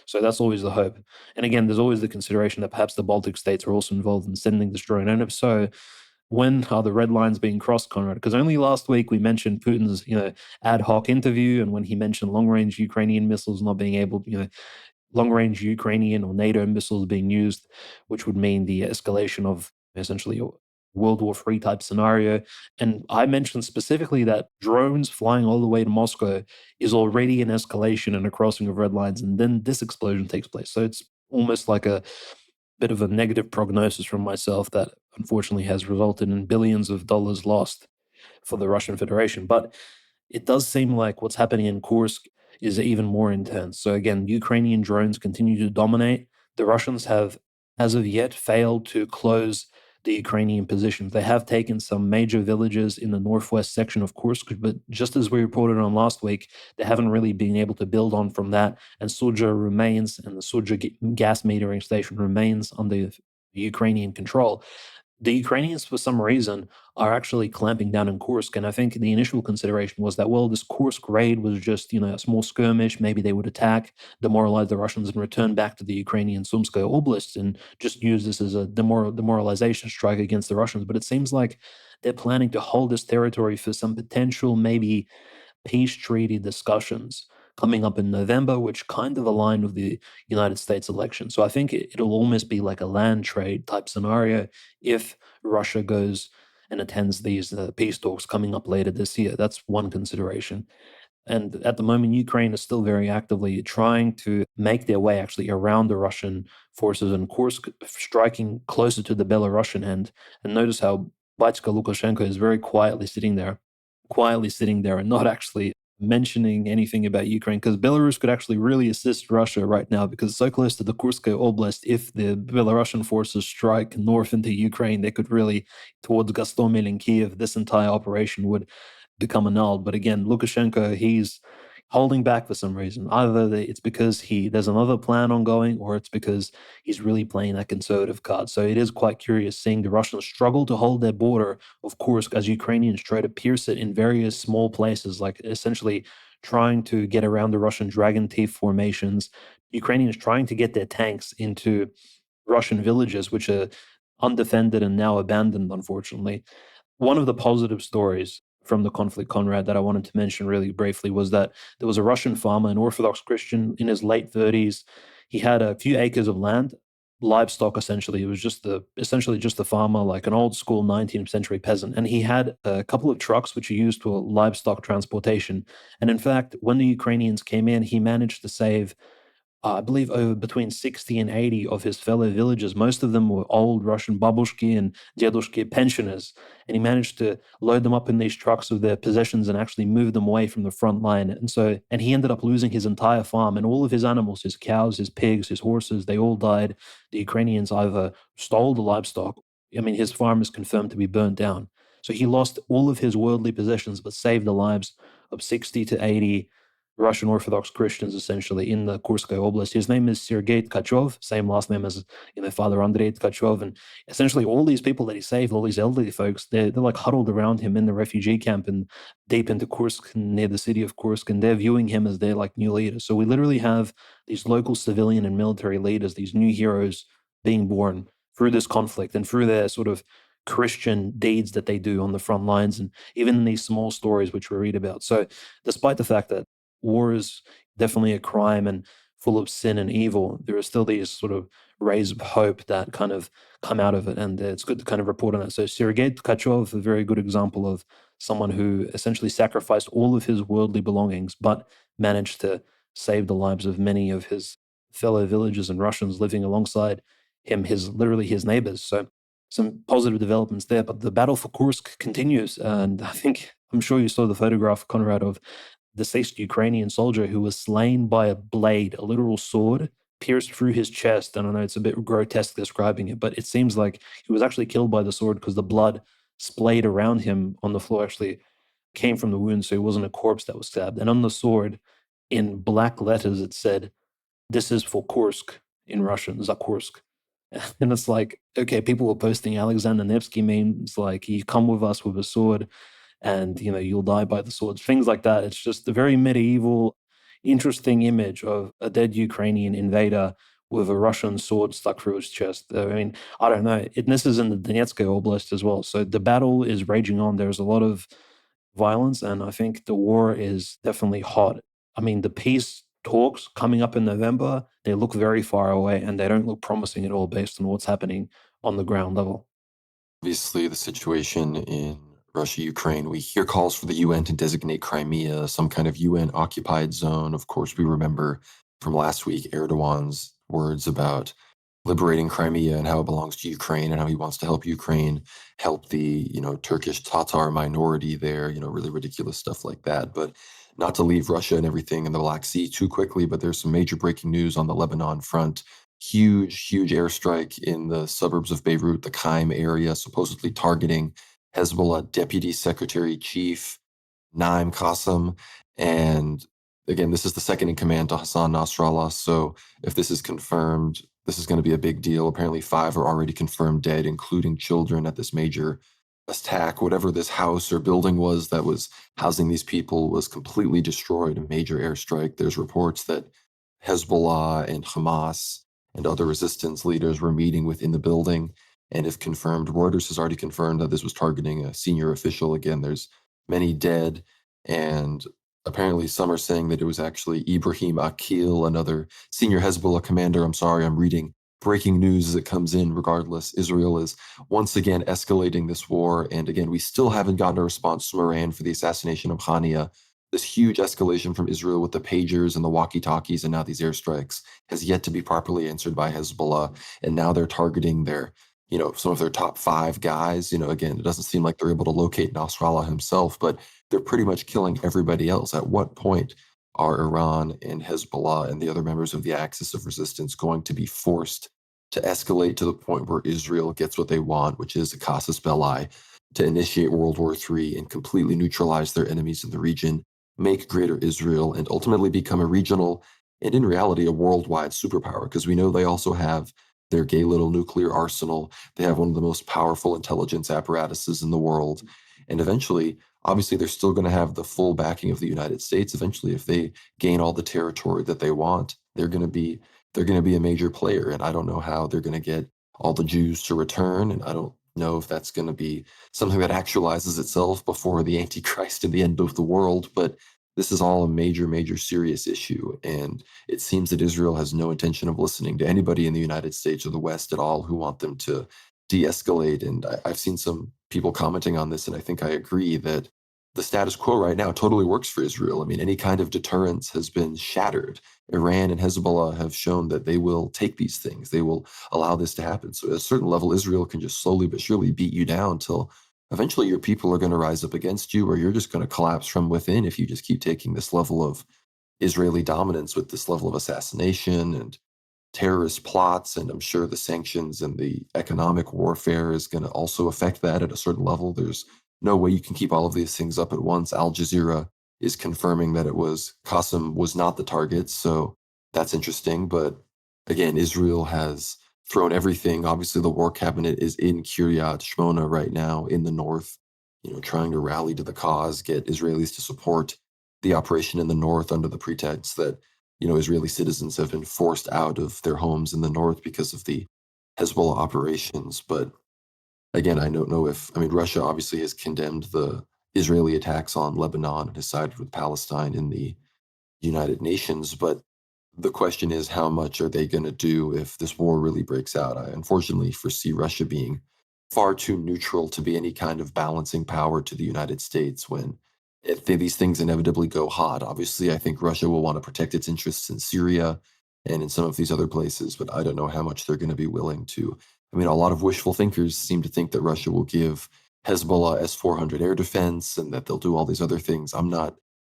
So that's always the hope. And again, there's always the consideration that perhaps the Baltic states are also involved in sending this drone. And if so, when are the red lines being crossed, Conrad? Because only last week we mentioned Putin's, ad hoc interview, and when he mentioned long-range Ukrainian missiles not being able, long-range Ukrainian or NATO missiles being used, which would mean the escalation of essentially a World War III type scenario. And I mentioned specifically that drones flying all the way to Moscow is already an escalation and a crossing of red lines, and then this explosion takes place. So it's almost like a bit of a negative prognosis from myself that unfortunately has resulted in billions of dollars lost for the Russian Federation. But it does seem like what's happening in Kursk is even more intense. So again, Ukrainian drones continue to dominate. The Russians have, as of yet, failed to close the Ukrainian positions. They have taken some major villages in the northwest section of Kursk, but just as we reported on last week, they haven't really been able to build on from that. And Sudzha remains, and the Sudzha gas metering station remains under Ukrainian control. The Ukrainians, for some reason, are actually clamping down in Kursk. And I think the initial consideration was that, well, this Kursk raid was just, a small skirmish. Maybe they would attack, demoralize the Russians, and return back to the Ukrainian Sumskoye Oblast and just use this as a demoralization strike against the Russians. But it seems like they're planning to hold this territory for some potential, maybe peace treaty discussions coming up in November, which kind of align with the United States election. So I think it'll almost be like a land trade type scenario if Russia goes and attends these peace talks coming up later this year. That's one consideration. And at the moment, Ukraine is still very actively trying to make their way actually around the Russian forces in Kursk, striking closer to the Belarusian end. And notice how Batska Lukashenko is very quietly sitting there and not actually mentioning anything about Ukraine, because Belarus could actually really assist Russia right now because it's so close to the Kursk Oblast. If the Belarusian forces strike north into Ukraine, they could really, towards Gostomel and Kiev, this entire operation would become annulled. But again, Lukashenko, he's holding back for some reason. Either it's because there's another plan ongoing, or it's because he's really playing that conservative card. So it is quite curious seeing the Russians struggle to hold their border of Kursk as Ukrainians try to pierce it in various small places, like essentially trying to get around the Russian dragon teeth formations. Ukrainians trying to get their tanks into Russian villages, which are undefended and now abandoned, unfortunately. One of the positive stories from the conflict, Conrad, that I wanted to mention really briefly was that there was a Russian farmer, an Orthodox Christian in his late 30s. He had a few acres of land, livestock essentially. It was essentially just a farmer, like an old school 19th century peasant. And he had a couple of trucks which he used for livestock transportation. And in fact, when the Ukrainians came in, he managed to save I believe over between 60 and 80 of his fellow villagers. Most of them were old Russian babushki and dedushki pensioners. And he managed to load them up in these trucks with their possessions and actually move them away from the front line. And he ended up losing his entire farm and all of his animals, his cows, his pigs, his horses, they all died. The Ukrainians either stole the livestock. I mean, his farm is confirmed to be burnt down. So he lost all of his worldly possessions, but saved the lives of 60 to 80 Russian Orthodox Christians, essentially, in the Kursk Oblast. His name is Sergei Tkachov, same last name as Father Andrei Tkachov. And essentially, all these people that he saved, all these elderly folks, they're like huddled around him in the refugee camp and deep into Kursk, near the city of Kursk, and they're viewing him as their like new leader. So we literally have these local civilian and military leaders, these new heroes being born through this conflict and through their sort of Christian deeds that they do on the front lines, and even in these small stories which we read about. So, despite the fact that war is definitely a crime and full of sin and evil, there are still these sort of rays of hope that kind of come out of it. And it's good to kind of report on that. So Sergei Tkachov, a very good example of someone who essentially sacrificed all of his worldly belongings, but managed to save the lives of many of his fellow villagers and Russians living alongside him, literally his neighbors. So some positive developments there. But the battle for Kursk continues. And I'm sure you saw the photograph, Conrad, of deceased Ukrainian soldier who was slain by a blade, a literal sword, pierced through his chest. And I know it's a bit grotesque describing it, but it seems like he was actually killed by the sword because the blood splayed around him on the floor actually came from the wound. So it wasn't a corpse that was stabbed. And on the sword, in black letters, it said, "This is for Kursk," in Russian, Zakursk. And it's like, okay, people were posting Alexander Nevsky memes like, "You come with us with a sword and you'll die by the sword," things like that. It's just a very medieval, interesting image of a dead Ukrainian invader with a Russian sword stuck through his chest. I mean, I don't know. This is in the Donetsk Oblast as well. So the battle is raging on. There's a lot of violence, and I think the war is definitely hot. I mean, the peace talks coming up in November, they look very far away and they don't look promising at all based on what's happening on the ground level. Obviously, the situation in Russia, Ukraine, we hear calls for the UN to designate Crimea some kind of UN occupied zone. Of course, we remember from last week Erdogan's words about liberating Crimea and how it belongs to Ukraine and how he wants to help Ukraine help the, Turkish Tatar minority there, really ridiculous stuff like that. But not to leave Russia and everything in the Black Sea too quickly, but there's some major breaking news on the Lebanon front. Huge airstrike in the suburbs of Beirut, the Qaim area, supposedly targeting Hezbollah Deputy Secretary Chief Naim Qassem. And again, this is the second in command to Hassan Nasrallah. So if this is confirmed, this is going to be a big deal. Apparently, 5 are already confirmed dead, including children at this major attack. Whatever this house or building was that was housing these people was completely destroyed, a major airstrike. There's reports that Hezbollah and Hamas and other resistance leaders were meeting within the building. And if confirmed, Reuters has already confirmed that this was targeting a senior official. Again, there's many dead, and apparently some are saying that it was actually Ibrahim Akil, another senior Hezbollah commander. I'm sorry, I'm reading breaking news as it comes in. Regardless, Israel is once again escalating this war. And again, we still haven't gotten a response from Iran for the assassination of Haniyeh. This huge escalation from Israel with the pagers and the walkie-talkies and now these airstrikes has yet to be properly answered by Hezbollah. And now they're targeting some of their top 5 guys. Again, it doesn't seem like they're able to locate Nasrallah himself, but they're pretty much killing everybody else. At what point are Iran and Hezbollah and the other members of the axis of resistance going to be forced to escalate to the point where Israel gets what they want, which is a casus belli, to initiate World War III and completely neutralize their enemies in the region, make greater Israel, and ultimately become a regional and in reality a worldwide superpower? Because we know they also have their gay little nuclear arsenal. They have one of the most powerful intelligence apparatuses in the world. And eventually, obviously, they're still going to have the full backing of the United States. Eventually, if they gain all the territory that they want, they're going to be a major player. And I don't know how they're going to get all the Jews to return. And I don't know if that's going to be something that actualizes itself before the Antichrist and the end of the world. But this is all a major serious issue. And it seems that Israel has no intention of listening to anybody in the United States or the West at all who want them to de-escalate. And I've seen some people commenting on this, and I think I agree that the status quo right now totally works for Israel. I mean, any kind of deterrence has been shattered. Iran and Hezbollah have shown that they will take these things. They will allow this to happen. So at a certain level, Israel can just slowly but surely beat you down till eventually your people are going to rise up against you, or you're just going to collapse from within if you just keep taking this level of Israeli dominance with this level of assassination and terrorist plots. And I'm sure the sanctions and the economic warfare is going to also affect that at a certain level. There's no way you can keep all of these things up at once. Al Jazeera is confirming that it was Qasem was not the target. So that's interesting. But again, Israel has thrown everything. Obviously, the war cabinet is in Kiryat Shmona right now in the north, trying to rally to the cause, get Israelis to support the operation in the north under the pretext that Israeli citizens have been forced out of their homes in the north because of the Hezbollah operations. But again, I don't know Russia obviously has condemned the Israeli attacks on Lebanon and has sided with Palestine in the United Nations. But the question is, how much are they going to do if this war really breaks out? I unfortunately foresee Russia being far too neutral to be any kind of balancing power to the United States when if these things inevitably go hot. Obviously, I think Russia will want to protect its interests in Syria and in some of these other places, but I don't know how much they're going to be willing to. A lot of wishful thinkers seem to think that Russia will give Hezbollah S-400 air defense and that they'll do all these other things.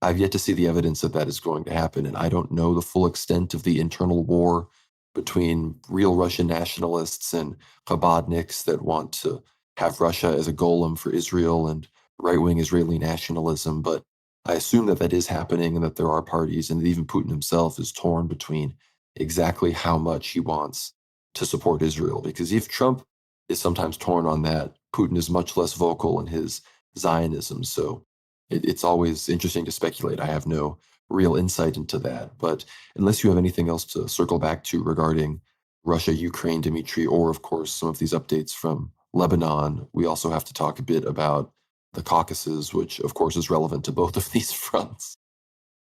I've yet to see the evidence that that is going to happen, and I don't know the full extent of the internal war between real Russian nationalists and Chabadniks that want to have Russia as a golem for Israel and right-wing Israeli nationalism. But I assume that that is happening and that there are parties, and that even Putin himself is torn between exactly how much he wants to support Israel. Because if Trump is sometimes torn on that, Putin is much less vocal in his Zionism. So it's always interesting to speculate. I have no real insight into that. But unless you have anything else to circle back to regarding Russia, Ukraine, Dmitry, or of course some of these updates from Lebanon, we also have to talk a bit about the Caucasus, which of course is relevant to both of these fronts.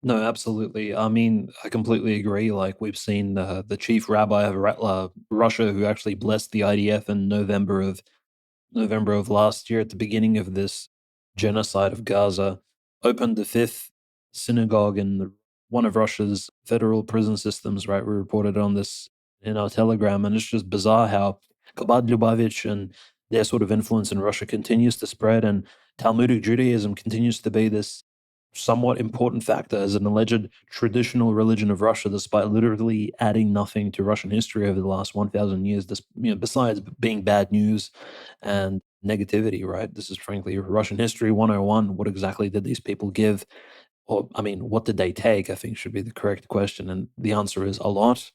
No, absolutely. I mean, I completely agree. Like we've seen the chief rabbi of Russia, who actually blessed the IDF in November of last year, at the beginning of this genocide of Gaza, opened the fifth synagogue in one of Russia's federal prison systems, right? We reported on this in our Telegram, and it's just bizarre how Chabad Lubavitch and their sort of influence in Russia continues to spread, and Talmudic Judaism continues to be this somewhat important factor as an alleged traditional religion of Russia, despite literally adding nothing to Russian history over the last 1,000 years, besides being bad news and negativity, right? This is frankly Russian history 101. What exactly did these people give? Or, I mean, what did they take? I think should be the correct question. And the answer is a lot.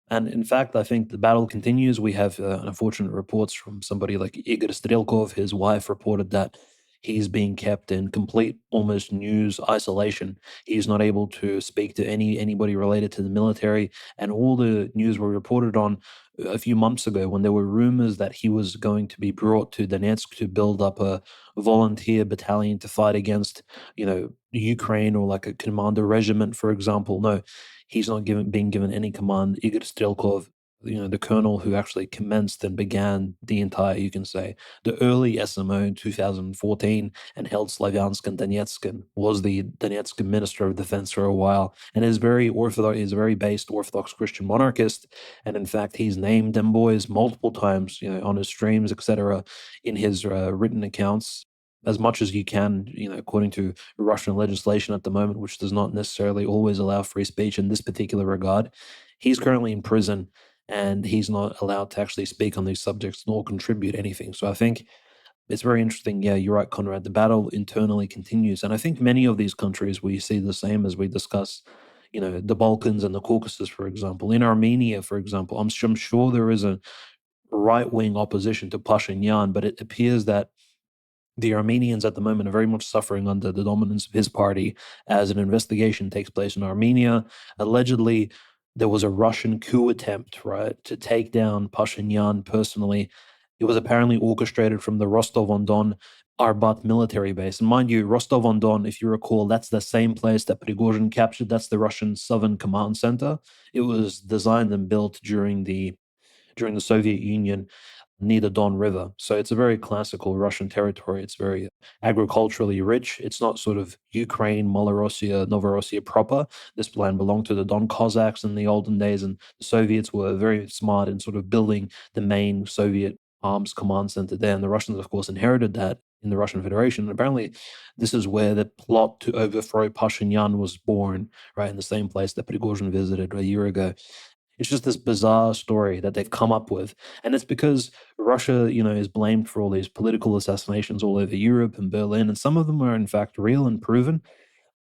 And in fact, I think the battle continues. We have unfortunate reports from somebody like Igor Strelkov. His wife reported that he's being kept in complete, almost news isolation. He's not able to speak to anybody related to the military. And all the news were reported on a few months ago when there were rumors that he was going to be brought to Donetsk to build up a volunteer battalion to fight against, Ukraine, or like a commander regiment, for example. No, he's not being given any command. Igor Strelkov, the colonel who actually commenced and began the entire, you can say, the early SMO in 2014 and held Slavyansk and Donetsk and was the Donetsk minister of defense for a while, and is very orthodox, is a very based Orthodox Christian monarchist. And in fact, he's named them boys multiple times, on his streams, etc., in his written accounts, as much as you can, according to Russian legislation at the moment, which does not necessarily always allow free speech in this particular regard. He's currently in prison and he's not allowed to actually speak on these subjects nor contribute anything. So I think it's very interesting. Yeah, you're right, Conrad. The battle internally continues. And I think many of these countries we see the same as we discuss, the Balkans and the Caucasus, for example. In Armenia, for example, I'm sure there is a right wing opposition to Pashinyan, but it appears that the Armenians at the moment are very much suffering under the dominance of his party as an investigation takes place in Armenia. Allegedly, there was a Russian coup attempt, right, to take down Pashinyan personally. It was apparently orchestrated from the Rostov-on-Don Arbat military base. And mind you, Rostov-on-Don, if you recall, that's the same place that Prigozhin captured. That's the Russian Southern Command Center. It was designed and built during the Soviet Union. near the Don River. So it's a very classical Russian territory. It's very agriculturally rich. It's not sort of Ukraine, Malorossia, Novorossiya proper. This land belonged to the Don Cossacks in the olden days, and the Soviets were very smart in sort of building the main Soviet arms command center there. And the Russians, of course, inherited that in the Russian Federation. And apparently, this is where the plot to overthrow Pashinyan was born, right, in the same place that Prigozhin visited a year ago. It's just this bizarre story that they've come up with. And it's because Russia, is blamed for all these political assassinations all over Europe and Berlin. And some of them are, in fact, real and proven.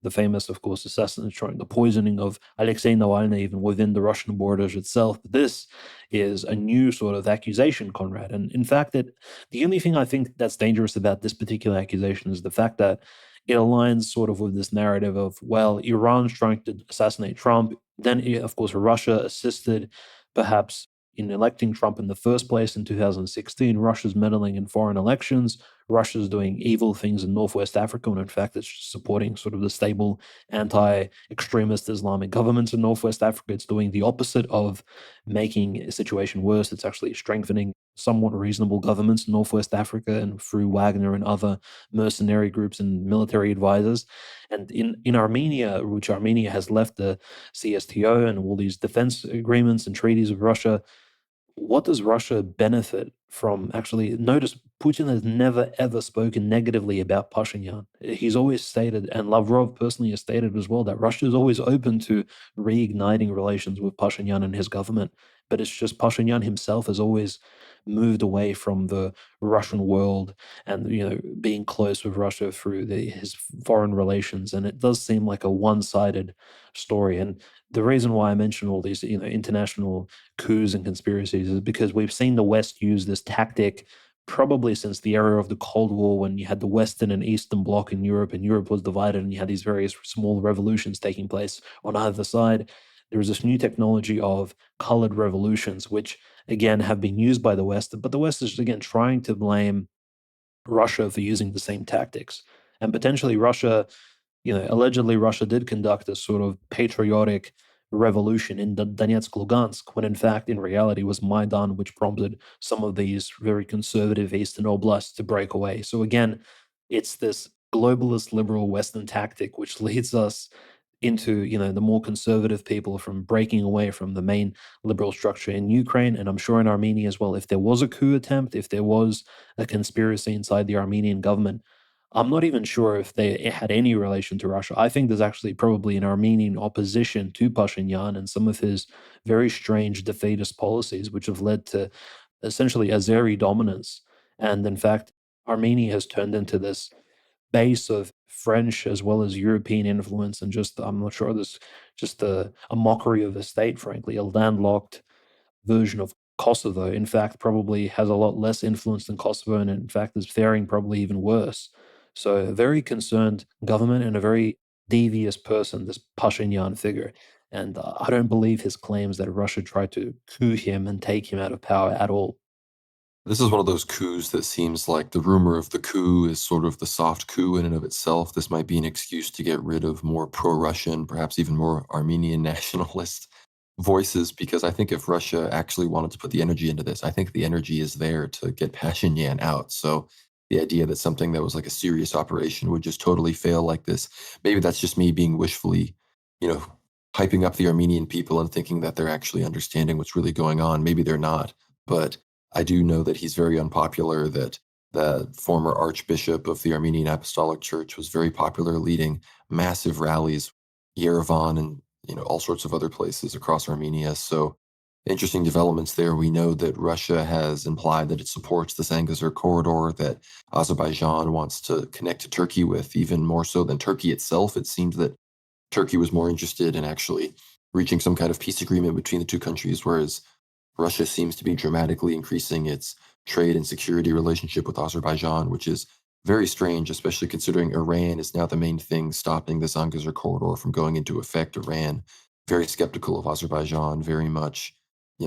The famous, of course, assassination, the poisoning of Alexei Navalny, even within the Russian borders itself. But this is a new sort of accusation, Conrad. And in fact, the only thing I think that's dangerous about this particular accusation is the fact that it aligns sort of with this narrative of, well, Iran's trying to assassinate Trump. Then, of course, Russia assisted perhaps in electing Trump in the first place in 2016. Russia's meddling in foreign elections. Russia's doing evil things in Northwest Africa, and in fact, it's just supporting sort of the stable anti-extremist Islamic governments in Northwest Africa. It's doing the opposite of making a situation worse. It's actually strengthening somewhat reasonable governments in Northwest Africa and through Wagner and other mercenary groups and military advisors. And in Armenia, which Armenia has left the CSTO and all these defense agreements and treaties with Russia, what does Russia benefit from? Actually, notice Putin has never ever spoken negatively about Pashinyan. He's always stated, and Lavrov personally has stated as well, that Russia is always open to reigniting relations with Pashinyan and his government. But it's just Pashinyan himself has always moved away from the Russian world and being close with Russia through his foreign relations, and it does seem like a one-sided story. And the reason why I mention all these international coups and conspiracies is because we've seen the West use this tactic probably since the era of the Cold War, when you had the Western and Eastern bloc in Europe, and Europe was divided, and you had these various small revolutions taking place on either side. There was this new technology of colored revolutions, which again have been used by the West, but the West is again trying to blame Russia for using the same tactics. And potentially Russia, allegedly Russia did conduct a sort of patriotic revolution in Donetsk, Lugansk, when in fact, in reality, was Maidan, which prompted some of these very conservative Eastern oblasts to break away. So again, it's this globalist liberal Western tactic which leads us into the more conservative people from breaking away from the main liberal structure in Ukraine, and I'm sure in Armenia as well. If there was a coup attempt, if there was a conspiracy inside the Armenian government, I'm not even sure if they had any relation to Russia. I think there's actually probably an Armenian opposition to Pashinyan and some of his very strange defeatist policies, which have led to essentially Azeri dominance. And in fact, Armenia has turned into this base of French as well as European influence, and just I'm not sure this just a mockery of the state, frankly, a landlocked version of Kosovo. In fact, probably has a lot less influence than Kosovo, and in fact is faring probably even worse. So a very concerned government and a very devious person, this Pashinyan figure. And I don't believe his claims that Russia tried to coup him and take him out of power at all. This is one of those coups that seems like the rumor of the coup is sort of the soft coup in and of itself. This might be an excuse to get rid of more pro-Russian, perhaps even more Armenian nationalist voices, because I think if Russia actually wanted to put the energy into this, I think the energy is there to get Pashinyan out. So the idea that something that was like a serious operation would just totally fail like this, maybe that's just me being wishfully, you know, hyping up the Armenian people and thinking that they're actually understanding what's really going on. Maybe they're not. But I do know that he's very unpopular, that the former archbishop of the Armenian Apostolic Church was very popular, leading massive rallies, Yerevan and all sorts of other places across Armenia. So interesting developments there. We know that Russia has implied that it supports the Zangezur corridor that Azerbaijan wants to connect to Turkey with, even more so than Turkey itself. It seemed that Turkey was more interested in actually reaching some kind of peace agreement between the two countries, whereas Russia seems to be dramatically increasing its trade and security relationship with Azerbaijan, which is very strange, especially considering Iran is now the main thing stopping the Zangezur corridor from going into effect. Iran, very skeptical of Azerbaijan, very much,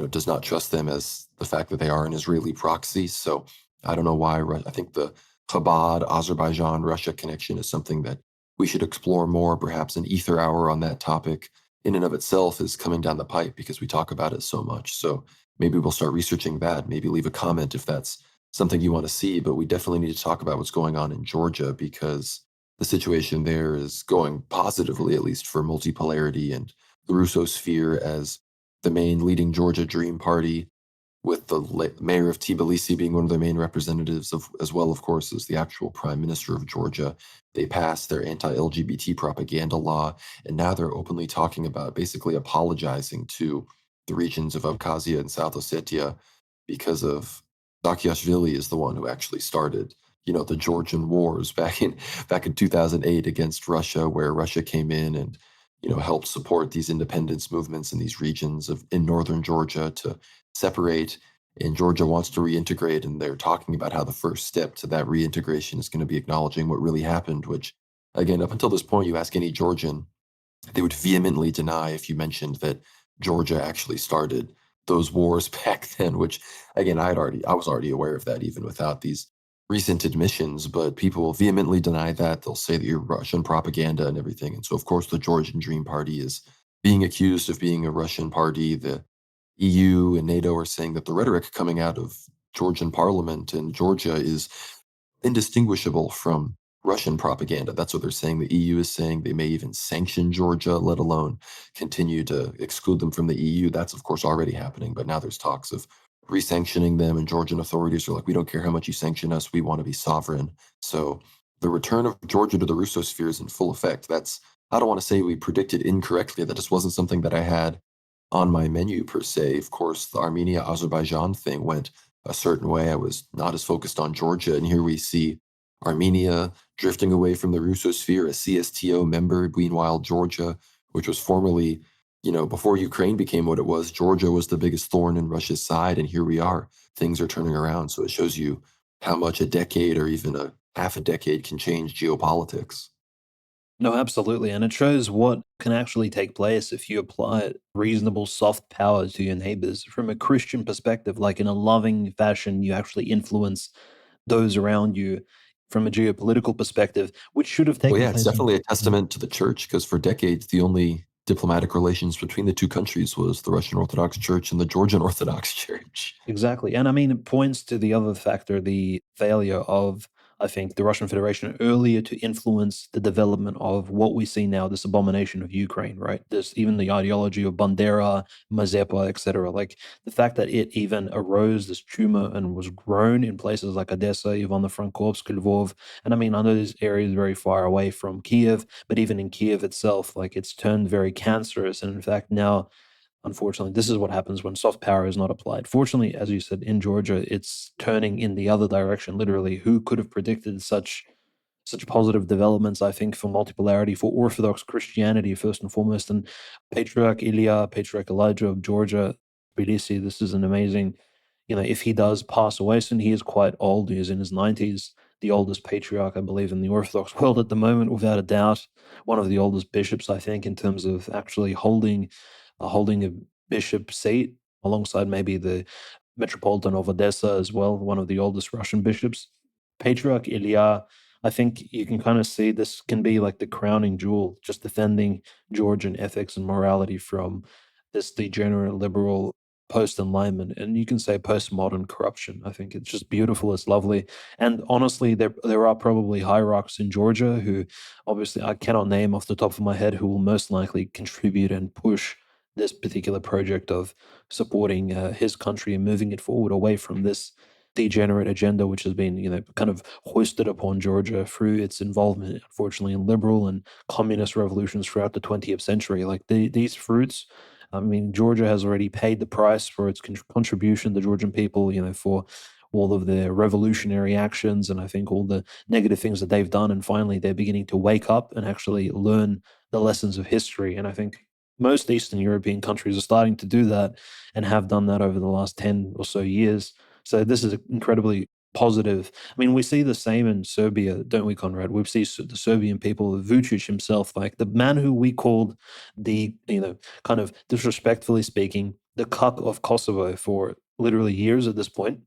does not trust them as the fact that they are an Israeli proxy. So I don't know why. I think the Chabad, Azerbaijan, Russia connection is something that we should explore more. Perhaps an ether hour on that topic in and of itself is coming down the pipe because we talk about it so much. So maybe we'll start researching that. Maybe leave a comment if that's something you want to see. But we definitely need to talk about what's going on in Georgia because the situation there is going positively, at least for multipolarity and the Russosphere as the main leading Georgia Dream Party, with the mayor of Tbilisi being one of their main representatives, of, as well, of course, as the actual prime minister of Georgia. They passed their anti-LGBT propaganda law, and now they're openly talking about basically apologizing to the regions of Abkhazia and South Ossetia because of Saakashvili is the one who actually started, the Georgian wars back in 2008 against Russia, where Russia came in and helped support these independence movements in these regions in northern Georgia to separate, and Georgia wants to reintegrate, and they're talking about how the first step to that reintegration is going to be acknowledging what really happened, which, again, up until this point, you ask any Georgian, they would vehemently deny if you mentioned that Georgia actually started those wars back then, which, again, I was already aware of that even without these recent admissions, but people will vehemently deny that. They'll say that you're Russian propaganda and everything. And so, of course, the Georgian Dream Party is being accused of being a Russian party. The EU and NATO are saying that the rhetoric coming out of Georgian parliament in Georgia is indistinguishable from Russian propaganda. That's what they're saying. The EU is saying they may even sanction Georgia, let alone continue to exclude them from the EU. That's, of course, already happening. But now there's talks of re-sanctioning them, and Georgian authorities are like, we don't care how much you sanction us. We want to be sovereign. So the return of Georgia to the Russosphere is in full effect. I don't want to say we predicted incorrectly. That just wasn't something that I had on my menu per se. Of course, the Armenia Azerbaijan thing went a certain way. I was not as focused on Georgia, and here we see Armenia drifting away from the Russosphere, a CSTO member. Meanwhile, Georgia, which was formerly, before Ukraine became what it was, Georgia was the biggest thorn in Russia's side, and here we are. Things are turning around. So it shows you how much a decade or even a half a decade can change geopolitics. No, absolutely. And it shows what can actually take place if you apply reasonable soft power to your neighbors from a Christian perspective, like in a loving fashion, you actually influence those around you from a geopolitical perspective, which should have Well, taken yeah, it's place in definitely a testament to the church because for decades, the only diplomatic relations between the two countries was the Russian Orthodox Church and the Georgian Orthodox Church. Exactly. And I mean, it points to the other factor, the failure of, I think, the Russian Federation earlier to influence the development of what we see now, this abomination of Ukraine, right? This, even the ideology of Bandera, Mazepa, etc. Like the fact that it even arose, this tumor, and was grown in places like Odessa, Ivano-Frankovsk, Lvov. And I mean, I know this area is very far away from Kiev, but even in Kiev itself, like it's turned very cancerous. And in fact, now unfortunately, this is what happens when soft power is not applied. Fortunately, as you said, in Georgia, it's turning in the other direction. Literally, who could have predicted such positive developments, I think, for multipolarity, for Orthodox Christianity, first and foremost. And Patriarch Ilya, Patriarch Elijah of Georgia, Tbilisi, this is an amazing, if he does pass away soon, he is quite old. He is in his 90s, the oldest patriarch, I believe, in the Orthodox world at the moment, without a doubt. One of the oldest bishops, I think, in terms of actually holding a bishop seat alongside maybe the Metropolitan of Odessa as well, one of the oldest Russian bishops. Patriarch Ilya, I think you can kind of see this can be like the crowning jewel, just defending Georgian ethics and morality from this degenerate liberal post-enlightenment, and you can say postmodern corruption. I think it's just beautiful, it's lovely. And honestly, there are probably hierarchs in Georgia who obviously I cannot name off the top of my head who will most likely contribute and push this particular project of supporting his country and moving it forward away from this degenerate agenda, which has been, kind of hoisted upon Georgia through its involvement, unfortunately, in liberal and communist revolutions throughout the 20th century. Like these fruits, I mean, Georgia has already paid the price for its contribution, the Georgian people, for all of their revolutionary actions and I think all the negative things that they've done. And finally, they're beginning to wake up and actually learn the lessons of history. And I think most Eastern European countries are starting to do that and have done that over the last 10 or so years. So this is incredibly positive. I mean, we see the same in Serbia, don't we, Conrad? We see the Serbian people, Vucic himself, like the man who we called the, kind of disrespectfully speaking, the cuck of Kosovo for literally years at this point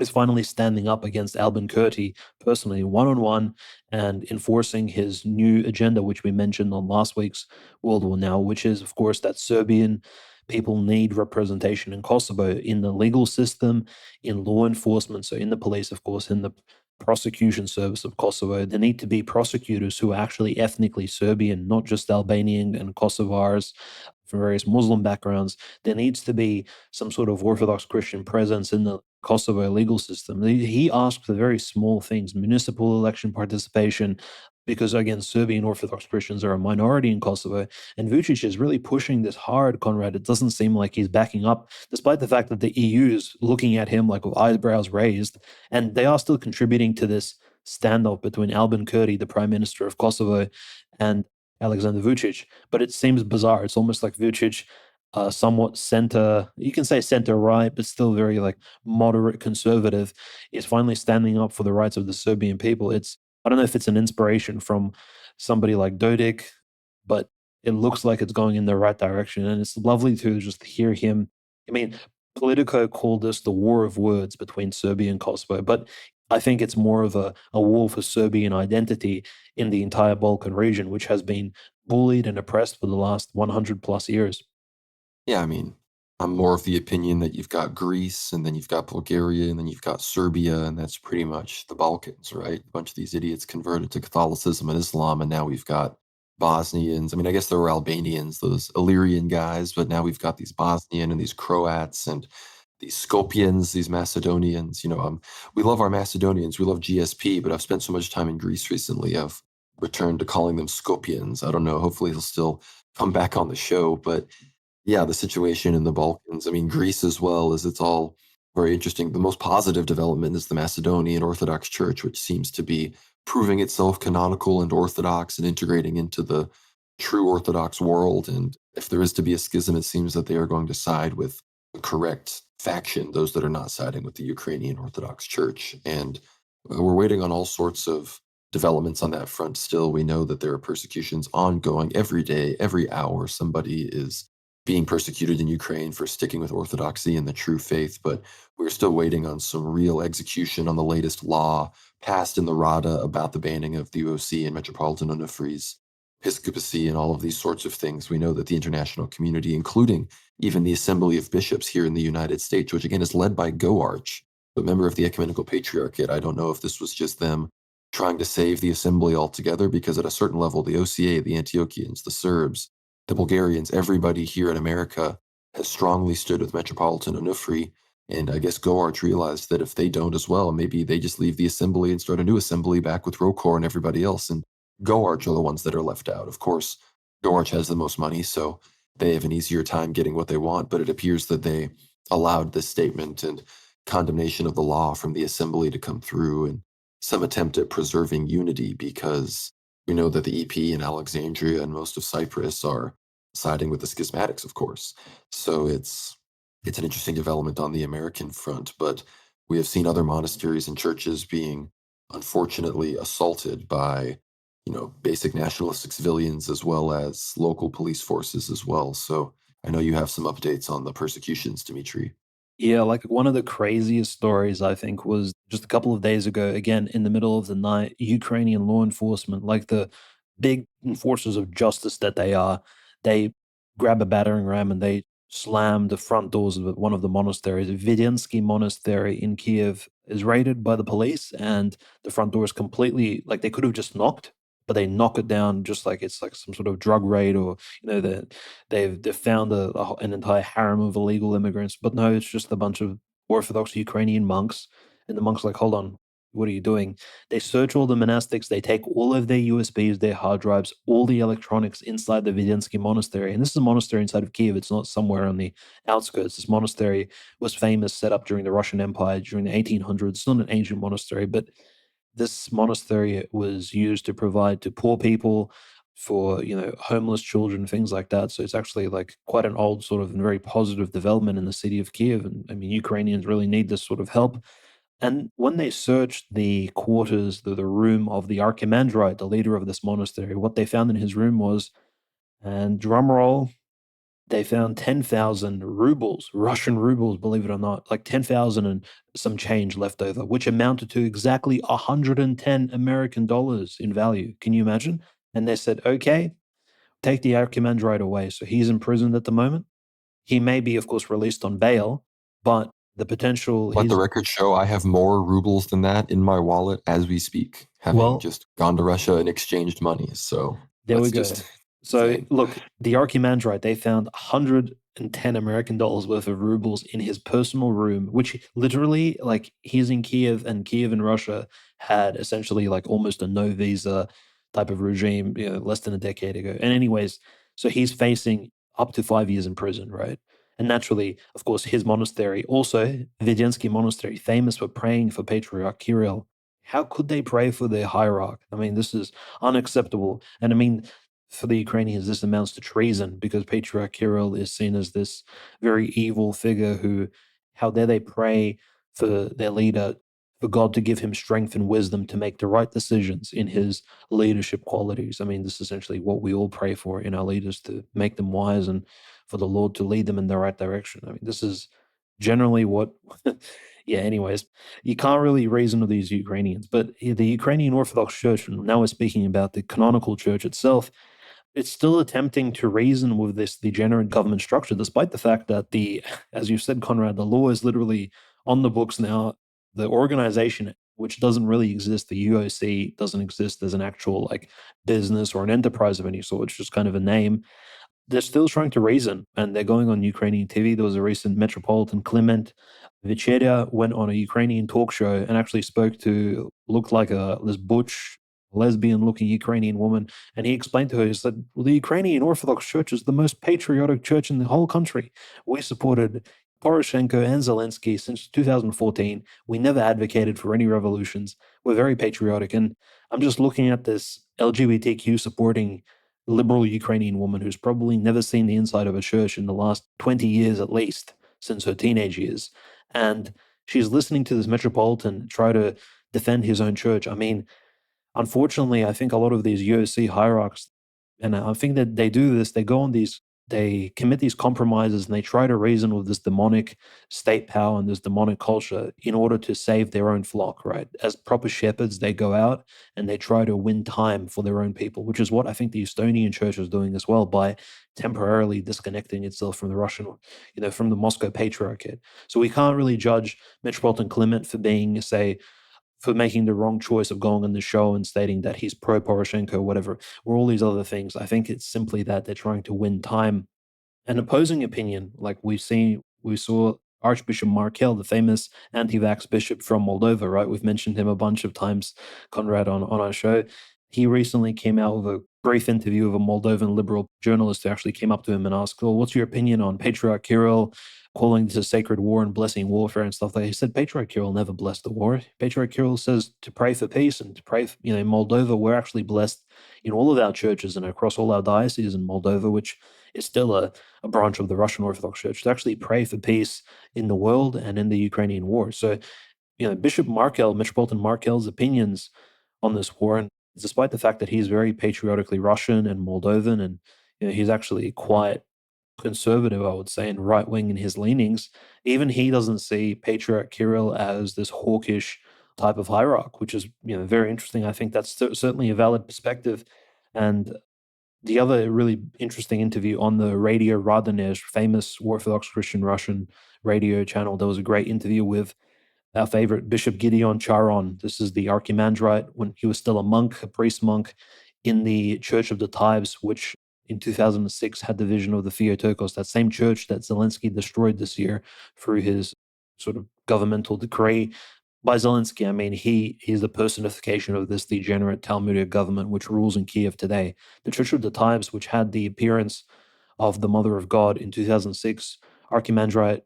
is finally standing up against Albin Kurti personally, one on one, and enforcing his new agenda, which we mentioned on last week's World War Now, which is, of course, that Serbian people need representation in Kosovo, in the legal system, in law enforcement, so in the police, of course, in the prosecution service of Kosovo. There need to be prosecutors who are actually ethnically Serbian, not just Albanian and Kosovars from various Muslim backgrounds. There needs to be some sort of Orthodox Christian presence in the Kosovo legal system. He asked for very small things: municipal election participation, because again, Serbian Orthodox Christians are a minority in Kosovo, and Vucic is really pushing this hard, Conrad. It doesn't seem like he's backing up, despite the fact that the EU is looking at him like with eyebrows raised, and they are still contributing to this standoff between Albin Kurti, the Prime Minister of Kosovo, and Alexander Vucic. But it seems bizarre. It's almost like Vucic, somewhat center, you can say center right, but still very like moderate conservative, is finally standing up for the rights of the Serbian people. I don't know if it's an inspiration from somebody like Dodik, but it looks like it's going in the right direction. And it's lovely to just hear him. I mean, Politico called this the war of words between Serbia and Kosovo, but I think it's more of a war for Serbian identity in the entire Balkan region, which has been bullied and oppressed for the last 100 plus years. Yeah, I mean, I'm more of the opinion that you've got Greece, and then you've got Bulgaria, and then you've got Serbia, and that's pretty much the Balkans, right? A bunch of these idiots converted to Catholicism and Islam, and now we've got Bosnians. I mean, I guess there were Albanians, those Illyrian guys, but now we've got these Bosnian and these Croats and these Scopians, these Macedonians. We love our Macedonians, we love GSP, but I've spent so much time in Greece recently, I've returned to calling them Scopians. I don't know. Hopefully, he'll still come back on the show, but yeah, the situation in the Balkans. I mean, Greece as well, is it's all very interesting. The most positive development is the Macedonian Orthodox Church, which seems to be proving itself canonical and orthodox and integrating into the true Orthodox world. And if there is to be a schism, it seems that they are going to side with the correct faction, those that are not siding with the Ukrainian Orthodox Church. And we're waiting on all sorts of developments on that front still. We know that there are persecutions ongoing every day, every hour. Somebody is being persecuted in Ukraine for sticking with Orthodoxy and the true faith, but we're still waiting on some real execution on the latest law passed in the Rada about the banning of the UOC and Metropolitan Onufri's episcopacy and all of these sorts of things. We know that the international community, including even the Assembly of Bishops here in the United States, which again is led by GoArch, a member of the Ecumenical Patriarchate. I don't know if this was just them trying to save the assembly altogether, because at a certain level, the OCA, the Antiochians, the Serbs, the Bulgarians, everybody here in America has strongly stood with Metropolitan Onufri. And I guess GoArch realized that if they don't as well, maybe they just leave the assembly and start a new assembly back with Rokor and everybody else. And GoArch are the ones that are left out. Of course, GoArch has the most money, so they have an easier time getting what they want. But it appears that they allowed this statement and condemnation of the law from the assembly to come through, and some attempt at preserving unity, because we know that the EP in Alexandria and most of Cyprus are siding with the schismatics, of course. So it's an interesting development on the American front, but we have seen other monasteries and churches being unfortunately assaulted by, basic nationalistic civilians as well as local police forces as well. So I know you have some updates on the persecutions, Dimitri. Yeah, like one of the craziest stories I think was just a couple of days ago, again, in the middle of the night, Ukrainian law enforcement, like the big enforcers of justice that they are, they grab a battering ram and they slam the front doors of one of the monasteries. Vidensky Monastery in Kiev is raided by the police, and the front door is completely like they could have just knocked, but they knock it down just like it's like some sort of drug raid, or they've found an entire harem of illegal immigrants, but no, it's just a bunch of Orthodox Ukrainian monks. And the monks are like, hold on, what are you doing? They search all the monastics, they take all of their USBs, their hard drives, all the electronics inside the Vidensky monastery. And this is a monastery inside of Kiev. It's not somewhere on the outskirts. This monastery was famous, set up during the Russian Empire during the 1800s. It's not an ancient monastery, but this monastery was used to provide to poor people, for homeless children, things like that. So it's actually like quite an old sort of and very positive development in the city of Kiev. And I mean, Ukrainians really need this sort of help. And when they searched the quarters, the room of the archimandrite, the leader of this monastery, what they found in his room was, and drumroll, they found 10,000 rubles, Russian rubles, believe it or not, like 10,000 and some change left over, which amounted to exactly 110 American dollars in value. Can you imagine? And they said, okay, take the archimandrite away. So he's imprisoned at the moment. He may be, of course, released on bail, but the potential Let the he's record show I have more rubles than that in my wallet as we speak, having well, just gone to Russia and exchanged money. So there we that's go. just So insane. look, the Archimandrite, they found $110 worth of rubles in his personal room, which literally, like, he's in Kiev, and Kiev in Russia had essentially like almost a no visa type of regime, less than a decade ago. And anyways, so he's facing up to 5 years in prison, right? And naturally, of course, his monastery, also Vedensky Monastery, famous for praying for Patriarch Kirill. How could they pray for their hierarch? I mean, this is unacceptable. And I mean, for the Ukrainians, this amounts to treason because Patriarch Kirill is seen as this very evil figure who, how dare they pray for their leader, for God to give him strength and wisdom to make the right decisions in his leadership qualities. I mean, this is essentially what we all pray for in our leaders, to make them wise and for the Lord to lead them in the right direction. I mean, this is generally what, yeah, anyways, you can't really reason with these Ukrainians. But the Ukrainian Orthodox Church, and now we're speaking about the canonical church itself, it's still attempting to reason with this degenerate government structure, despite the fact that as you said, Conrad, the law is literally on the books now. The organization, which doesn't really exist, the UOC doesn't exist as an actual like business or an enterprise of any sort. It's just kind of a name. They're still trying to reason, and they're going on Ukrainian TV. There was a recent Metropolitan Clement Vicheria went on a Ukrainian talk show and actually spoke to, looked like this butch, lesbian-looking Ukrainian woman, and he explained to her, he said, well, the Ukrainian Orthodox Church is the most patriotic church in the whole country. We supported Poroshenko and Zelensky since 2014. We never advocated for any revolutions. We're very patriotic. And I'm just looking at this LGBTQ supporting liberal Ukrainian woman who's probably never seen the inside of a church in the last 20 years at least, since her teenage years. And she's listening to this metropolitan try to defend his own church. I mean, unfortunately, I think a lot of these UOC hierarchs, and I think that they do this, they commit these compromises and they try to reason with this demonic state power and this demonic culture in order to save their own flock, right? As proper shepherds, they go out and they try to win time for their own people, which is what I think the Estonian church is doing as well by temporarily disconnecting itself from the Russian, from the Moscow Patriarchate. So we can't really judge Metropolitan Clement for being, say, for making the wrong choice of going on the show and stating that he's pro Poroshenko, whatever, or all these other things. I think it's simply that they're trying to win time. An opposing opinion, like we saw Archbishop Markel, the famous anti-vax bishop from Moldova, right? We've mentioned him a bunch of times, Conrad, on our show. He recently came out with a brief interview of a Moldovan liberal journalist who actually came up to him and asked, well, what's your opinion on Patriarch Kirill calling this a sacred war and blessing warfare and stuff like that? He said, Patriarch Kirill never blessed the war. Patriarch Kirill says to pray for peace and to pray, in Moldova, we're actually blessed in all of our churches and across all our dioceses in Moldova, which is still a branch of the Russian Orthodox Church, to actually pray for peace in the world and in the Ukrainian war. So, Bishop Markel, Metropolitan Markel's opinions on this war, and despite the fact that he's very patriotically Russian and Moldovan, and he's actually quite conservative, I would say, and right wing in his leanings, even he doesn't see Patriarch Kirill as this hawkish type of hierarch, which is very interesting. I think that's certainly a valid perspective. And the other really interesting interview on the Radio Radonej, famous Orthodox Christian Russian radio channel, there was a great interview with our favorite Bishop Gideon Charon. This is the Archimandrite when he was still a monk, a priest monk in the Church of the Tithes, which in 2006 had the vision of the Theotokos, that same church that Zelensky destroyed this year through his sort of governmental decree. By Zelensky, I mean he's the personification of this degenerate Talmudic government which rules in Kiev today. The Church of the Tithes, which had the appearance of the Mother of God in 2006, Archimandrite,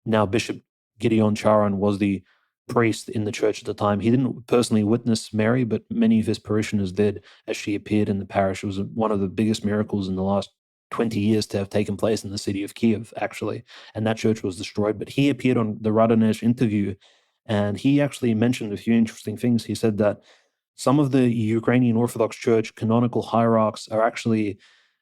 now Bishop Gideon Charon, was the priest in the church at the time. He didn't personally witness Mary, but many of his parishioners did as she appeared in the parish. It was one of the biggest miracles in the last 20 years to have taken place in the city of Kiev, actually. And that church was destroyed. But he appeared on the Radonej interview, and he actually mentioned a few interesting things. He said that some of the Ukrainian Orthodox Church canonical hierarchs are actually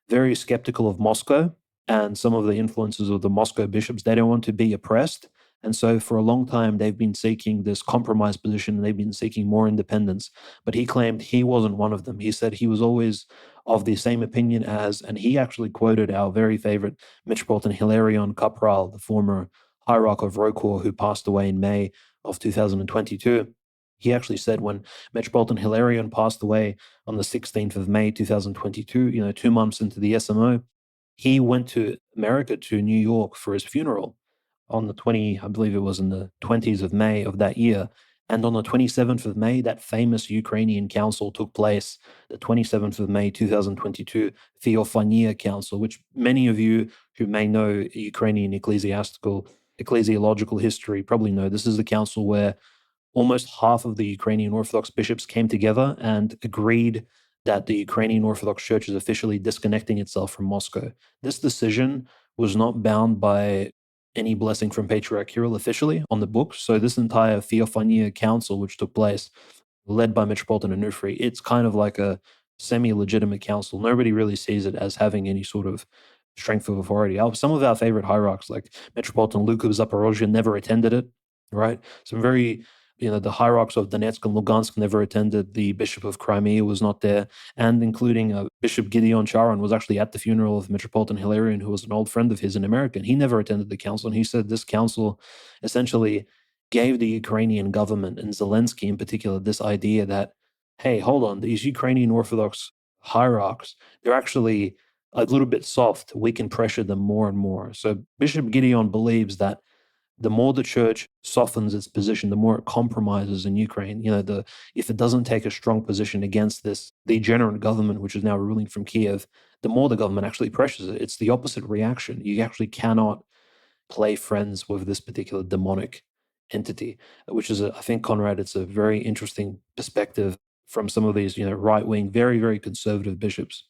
very skeptical of Moscow and some of the influences of the Moscow bishops. They don't want to be oppressed. And so for a long time, they've been seeking this compromise position and they've been seeking more independence. But he claimed he wasn't one of them. He said he was always of the same opinion as, and he actually quoted our very favorite Metropolitan Hilarion Kapral, the former hierarch of Rokor who passed away in May of 2022. He actually said when Metropolitan Hilarion passed away on the 16th of May 2022, 2 months into the SMO, he went to America, to New York, for his funeral on the 20, I believe it was in the 20s of May of that year. And on the 27th of May, that famous Ukrainian council took place, the 27th of May, 2022, Theophania Council, which many of you who may know Ukrainian ecclesiological history probably know. This is the council where almost half of the Ukrainian Orthodox bishops came together and agreed that the Ukrainian Orthodox Church is officially disconnecting itself from Moscow. This decision was not bound by any blessing from Patriarch Kirill officially on the books. So this entire Theophania Council, which took place, led by Metropolitan Onufri, it's kind of like a semi-legitimate council. Nobody really sees it as having any sort of strength of authority. Some of our favorite hierarchs, like Metropolitan Luke of Zaporozhye, never attended it, right? Some very, the hierarchs of Donetsk and Lugansk never attended. The Bishop of Crimea was not there, and including Bishop Gideon Charon was actually at the funeral of Metropolitan Hilarion, who was an old friend of his in America. And he never attended the council, and he said this council essentially gave the Ukrainian government, and Zelensky in particular, this idea that, hey, hold on, these Ukrainian Orthodox hierarchs, they're actually a little bit soft. We can pressure them more and more. So Bishop Gideon believes that the more the church softens its position, the more it compromises in Ukraine. If it doesn't take a strong position against this degenerate government, which is now ruling from Kiev, the more the government actually pressures it. It's the opposite reaction. You actually cannot play friends with this particular demonic entity, which is, I think, Conrad, it's a very interesting perspective from some of these, right wing, very, very conservative bishops.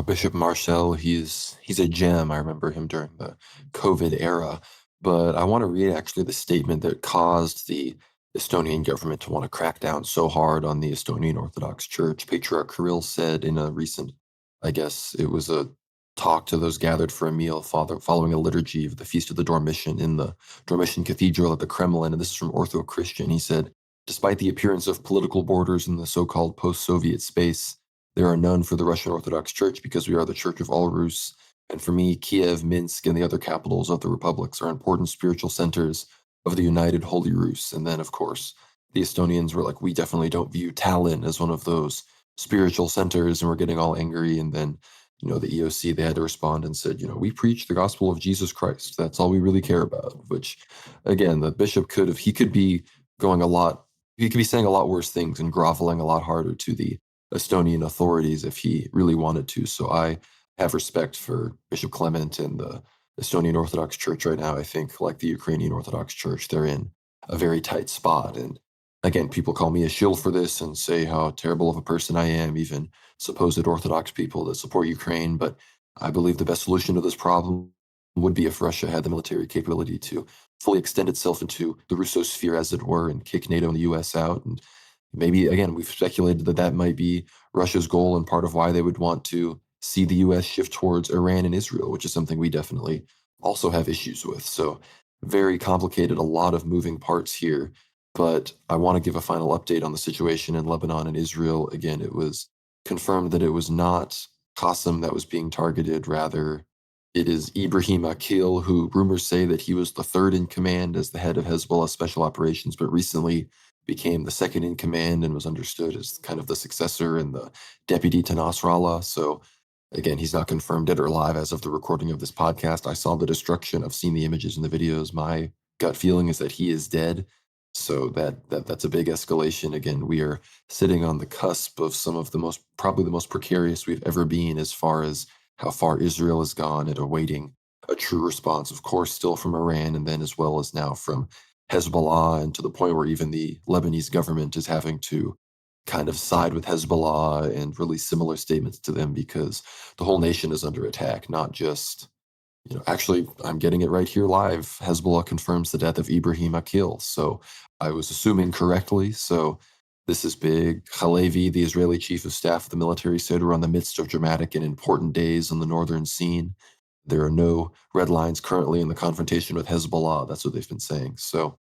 Bishop Marcel, he's a gem. I remember him during the COVID era. But I want to read actually the statement that caused the Estonian government to want to crack down so hard on the Estonian Orthodox Church. Patriarch Kirill said in a recent, I guess it was a talk to those gathered for a meal following a liturgy of the Feast of the Dormition in the Dormition Cathedral at the Kremlin, and this is from Ortho Christian. He said, despite the appearance of political borders in the so-called post-Soviet space, there are none for the Russian Orthodox Church because we are the Church of all Rus. And for me, Kiev, Minsk, and the other capitals of the republics are important spiritual centers of the united Holy Rus. And then, of course, the Estonians were like, we definitely don't view Tallinn as one of those spiritual centers, and we're getting all angry. And then, the EOC, they had to respond and said, we preach the gospel of Jesus Christ. That's all we really care about, which, again, the bishop he could be saying a lot worse things and groveling a lot harder to the Estonian authorities if he really wanted to. So I have respect for Bishop Clement and the Estonian Orthodox Church right now. I think, like the Ukrainian Orthodox Church, they're in a very tight spot. And again, people call me a shill for this and say how terrible of a person I am, even supposed Orthodox people that support Ukraine. But I believe the best solution to this problem would be if Russia had the military capability to fully extend itself into the Russosphere, as it were, and kick NATO and the US out. And maybe, again, we've speculated that might be Russia's goal and part of why they would want to see the US shift towards Iran and Israel, which is something we definitely also have issues with. So very complicated, a lot of moving parts here. But I want to give a final update on the situation in Lebanon and Israel. Again, it was confirmed that it was not Qasem that was being targeted. Rather, it is Ibrahim Akil, who rumors say that he was the third in command as the head of Hezbollah special operations, but recently became the second in command and was understood as kind of the successor and the deputy to Nasrallah. So again, he's not confirmed dead or alive as of the recording of this podcast. I saw the destruction. I've seen the images and the videos. My gut feeling is that he is dead. So that's a big escalation. Again, we are sitting on the cusp of some of probably the most precarious we've ever been as far as how far Israel has gone and awaiting a true response, of course, still from Iran, and then as well as now from Hezbollah, and to the point where even the Lebanese government is having to kind of side with Hezbollah and release similar statements to them because the whole nation is under attack, not just, actually, I'm getting it right here live. Hezbollah confirms the death of Ibrahim Akil. So I was assuming correctly. So this is big. Halevi, the Israeli chief of staff of the military, said we're on the midst of dramatic and important days on the northern scene. There are no red lines currently in the confrontation with Hezbollah. That's what they've been saying. So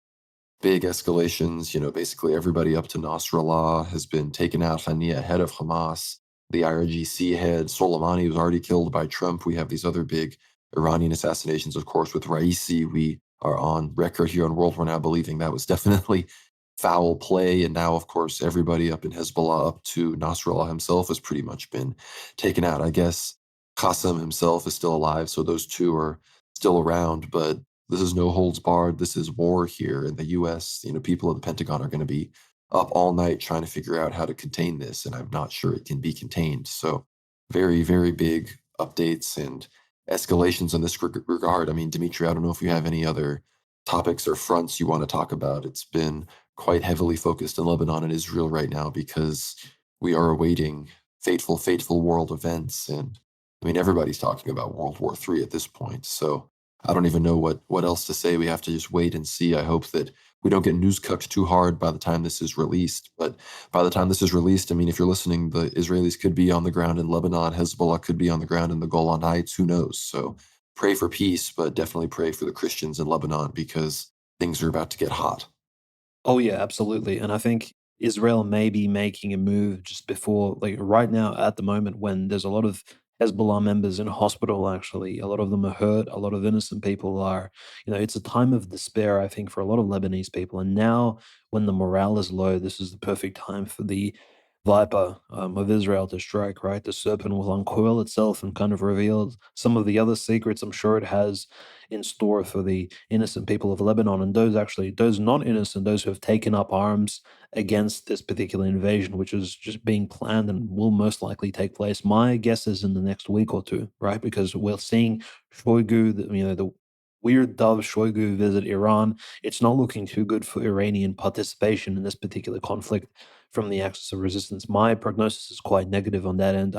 big escalations, basically everybody up to Nasrallah has been taken out. Haniyeh, head of Hamas, the IRGC head, Soleimani, was already killed by Trump. We have these other big Iranian assassinations, of course, with Raisi. We are on record here on World War Now believing that was definitely foul play. And now, of course, everybody up in Hezbollah, up to Nasrallah himself, has pretty much been taken out. I guess Qasem himself is still alive, so those two are still around. But this is no holds barred. This is war here in the U.S. People at the Pentagon are going to be up all night trying to figure out how to contain this, and I'm not sure it can be contained. So, very, very big updates and escalations in this regard. I mean, Dimitri, I don't know if you have any other topics or fronts you want to talk about. It's been quite heavily focused in Lebanon and Israel right now because we are awaiting fateful, fateful world events. And I mean, everybody's talking about World War III at this point. So I don't even know what else to say. We have to just wait and see. I hope that we don't get news cucked too hard by the time this is released. But by the time this is released, I mean, if you're listening, the Israelis could be on the ground in Lebanon. Hezbollah could be on the ground in the Golan Heights. Who knows? So pray for peace, but definitely pray for the Christians in Lebanon because things are about to get hot. Oh yeah, absolutely. And I think Israel may be making a move just before, like right now at the moment, when there's a lot of Hezbollah members in hospital. Actually, a lot of them are hurt. A lot of innocent people are. It's a time of despair. I think for a lot of Lebanese people. And now, when the morale is low, this is the perfect time for the viper of Israel to strike. Right, the serpent will uncoil itself and kind of reveal some of the other secrets I'm sure it has in store for the innocent people of Lebanon, and those not innocent, those who have taken up arms against this particular invasion, which is just being planned and will most likely take place. My guess is in the next week or two, right? Because we're seeing Shoigu, the weird dove Shoigu visit Iran. It's not looking too good for Iranian participation in this particular conflict from the axis of resistance. My prognosis is quite negative on that end.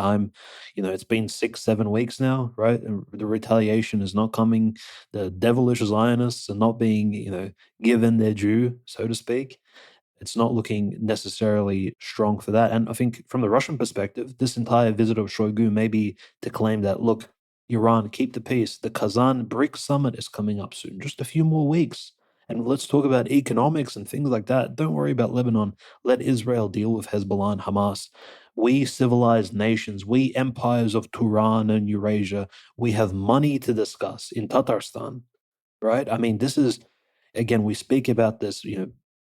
It's been 6, 7 weeks now, right? And the retaliation is not coming. The devilish Zionists are not being, given their due, so to speak. It's not looking necessarily strong for that. And I think from the Russian perspective, this entire visit of Shoigu may be to claim that, look, Iran, keep the peace. The Kazan BRICS summit is coming up soon, just a few more weeks. And let's talk about economics and things like that. Don't worry about Lebanon. Let Israel deal with Hezbollah and Hamas. We civilized nations, we empires of Turan and Eurasia, we have money to discuss in Tatarstan, right? I mean, this is, again, we speak about this,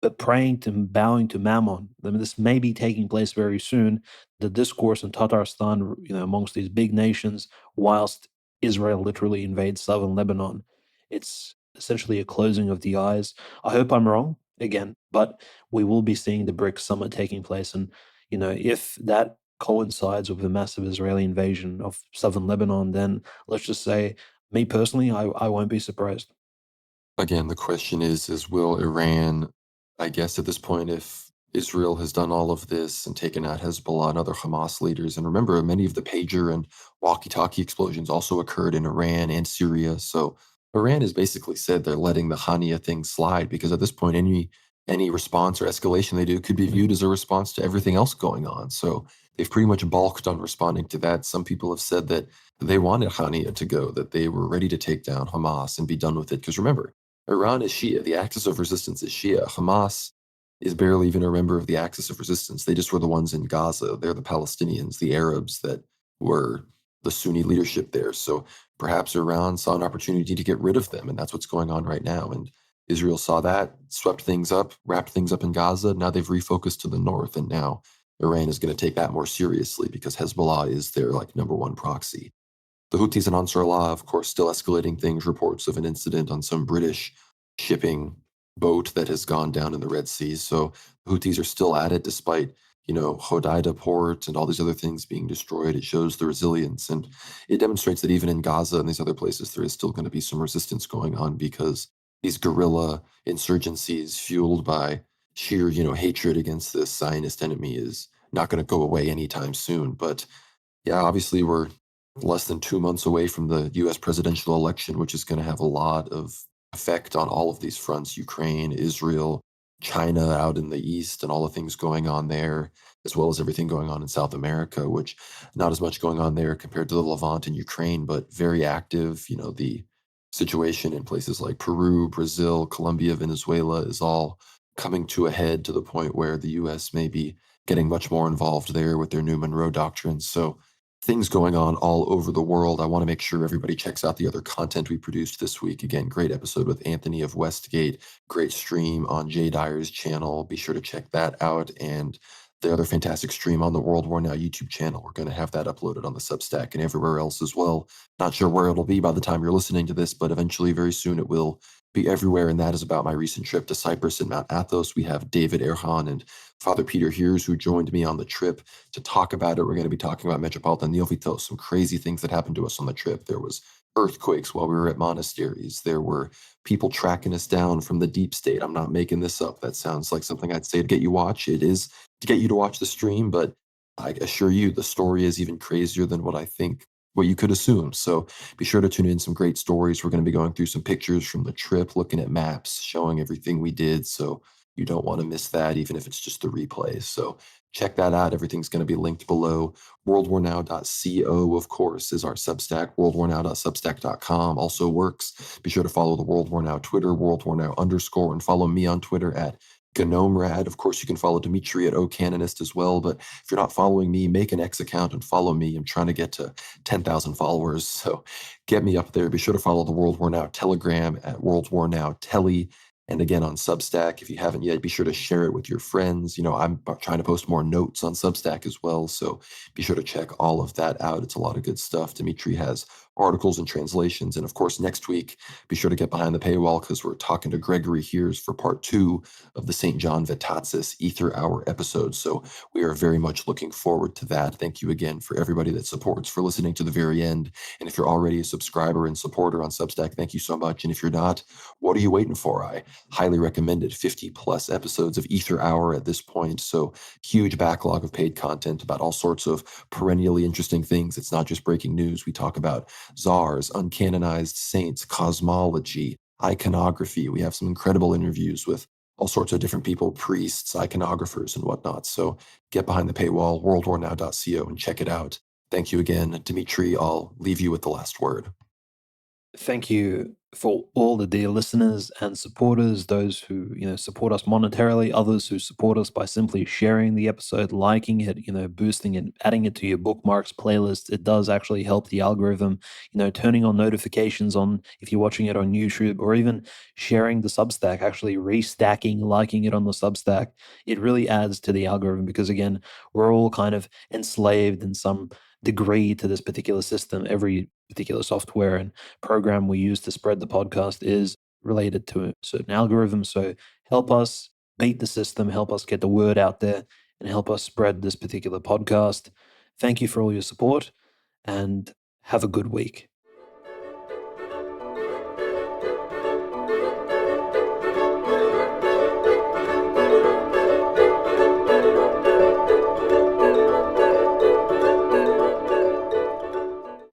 but praying to bowing to Mammon. I mean, this may be taking place very soon. The discourse in Tatarstan, amongst these big nations, whilst Israel literally invades southern Lebanon, it's essentially a closing of the eyes. I hope I'm wrong again, but we will be seeing the BRICS summit taking place, and if that coincides with the massive Israeli invasion of southern Lebanon, then let's just say, me personally, I won't be surprised. Again, the question is will Iran, I guess at this point, if Israel has done all of this and taken out Hezbollah and other Hamas leaders, and remember, many of the pager and walkie-talkie explosions also occurred in Iran and Syria. So Iran has basically said they're letting the Haniyeh thing slide because at this point, any response or escalation they do could be viewed as a response to everything else going on. So they've pretty much balked on responding to that. Some people have said that they wanted Haniyeh to go, that they were ready to take down Hamas and be done with it. Because remember, Iran is Shia. The axis of resistance is Shia. Hamas is barely even a member of the axis of resistance. They just were the ones in Gaza. They're the Palestinians, the Arabs that were the Sunni leadership there. So perhaps Iran saw an opportunity to get rid of them, and that's what's going on right now. And Israel saw that, swept things up, wrapped things up in Gaza. Now they've refocused to the north, and now Iran is going to take that more seriously because Hezbollah is their number one proxy. The Houthis and Ansarullah, of course, still escalating things. Reports of an incident on some British shipping boat that has gone down in the Red Sea. So the Houthis are still at it, despite Hodeida port and all these other things being destroyed. It shows the resilience, and it demonstrates that even in Gaza and these other places, there is still going to be some resistance going on because these guerrilla insurgencies fueled by sheer hatred against the Zionist enemy is not going to go away anytime soon. But yeah, obviously we're less than 2 months away from the US presidential election, which is going to have a lot of effect on all of these fronts: Ukraine, Israel, China out in the east, and all the things going on there, as well as everything going on in South America, which not as much going on there compared to the Levant and Ukraine, but very active. The situation in places like Peru, Brazil, Colombia, Venezuela is all coming to a head to the point where the US may be getting much more involved there with their new Monroe Doctrine. So things going on all over the world. I want to make sure everybody checks out the other content we produced this week. Again, great episode with Anthony of Westgate, great stream on Jay Dyer's channel. Be sure to check that out. And the other fantastic stream on the World War Now YouTube channel. We're going to have that uploaded on the Substack and everywhere else as well. Not sure where it'll be by the time you're listening to this, but eventually, very soon, it will be everywhere. And that is about my recent trip to Cyprus and Mount Athos. We have David Erhan and Father Peter Heers, who joined me on the trip to talk about it. We're going to be talking about Metropolitan Neophytos, some crazy things that happened to us on the trip. There was earthquakes while we were at monasteries. There were people tracking us down from the deep state. I'm not making this up. That sounds like something I'd say to get you watch. It is to get you to watch the stream, but I assure you the story is even crazier than what you could assume. So be sure to tune in. Some great stories. We're going to be going through some pictures from the trip, looking at maps, showing everything we did. So you don't want to miss that, even if it's just the replay. So check that out. Everything's going to be linked below. WorldWarNow.co, of course, is our Substack. WorldWarNow.substack.com also works. Be sure to follow the World War Now Twitter, _, and follow me on Twitter at GnomeRad. Of course, you can follow Dmitry at OCanonist as well, but if you're not following me, make an X account and follow me. I'm trying to get to 10,000 followers, so get me up there. Be sure to follow the World War Now Telegram at World War Now Telly. And again, on Substack, if you haven't yet, be sure to share it with your friends. I'm trying to post more notes on Substack as well, so be sure to check all of that out. It's a lot of good stuff. Dmitry has articles and translations. And of course, next week, be sure to get behind the paywall because we're talking to Gregory Heers for part 2 of the St. John Vitatsis Ether Hour episode. So we are very much looking forward to that. Thank you again for everybody that supports, for listening to the very end. And if you're already a subscriber and supporter on Substack, thank you so much. And if you're not, what are you waiting for? I highly recommend it. 50 plus episodes of Ether Hour at this point. So huge backlog of paid content about all sorts of perennially interesting things. It's not just breaking news. We talk about czars, uncanonized saints, cosmology, iconography. We have some incredible interviews with all sorts of different people, priests, iconographers, and whatnot. So get behind the paywall, worldwarnow.co, and check it out. Thank you again, Dmitry. I'll leave you with the last word. Thank you for all the dear listeners and supporters, those who, support us monetarily, others who support us by simply sharing the episode, liking it, boosting it, adding it to your bookmarks, playlist. It does actually help the algorithm, turning on notifications on if you're watching it on YouTube, or even sharing the Substack, actually restacking, liking it on the Substack. It really adds to the algorithm because, again, we're all kind of enslaved in some degree to this particular system. Every particular software and program we use to spread the podcast is related to a certain algorithm. So help us beat the system, help us get the word out there, and help us spread this particular podcast. Thank you for all your support, and have a good week.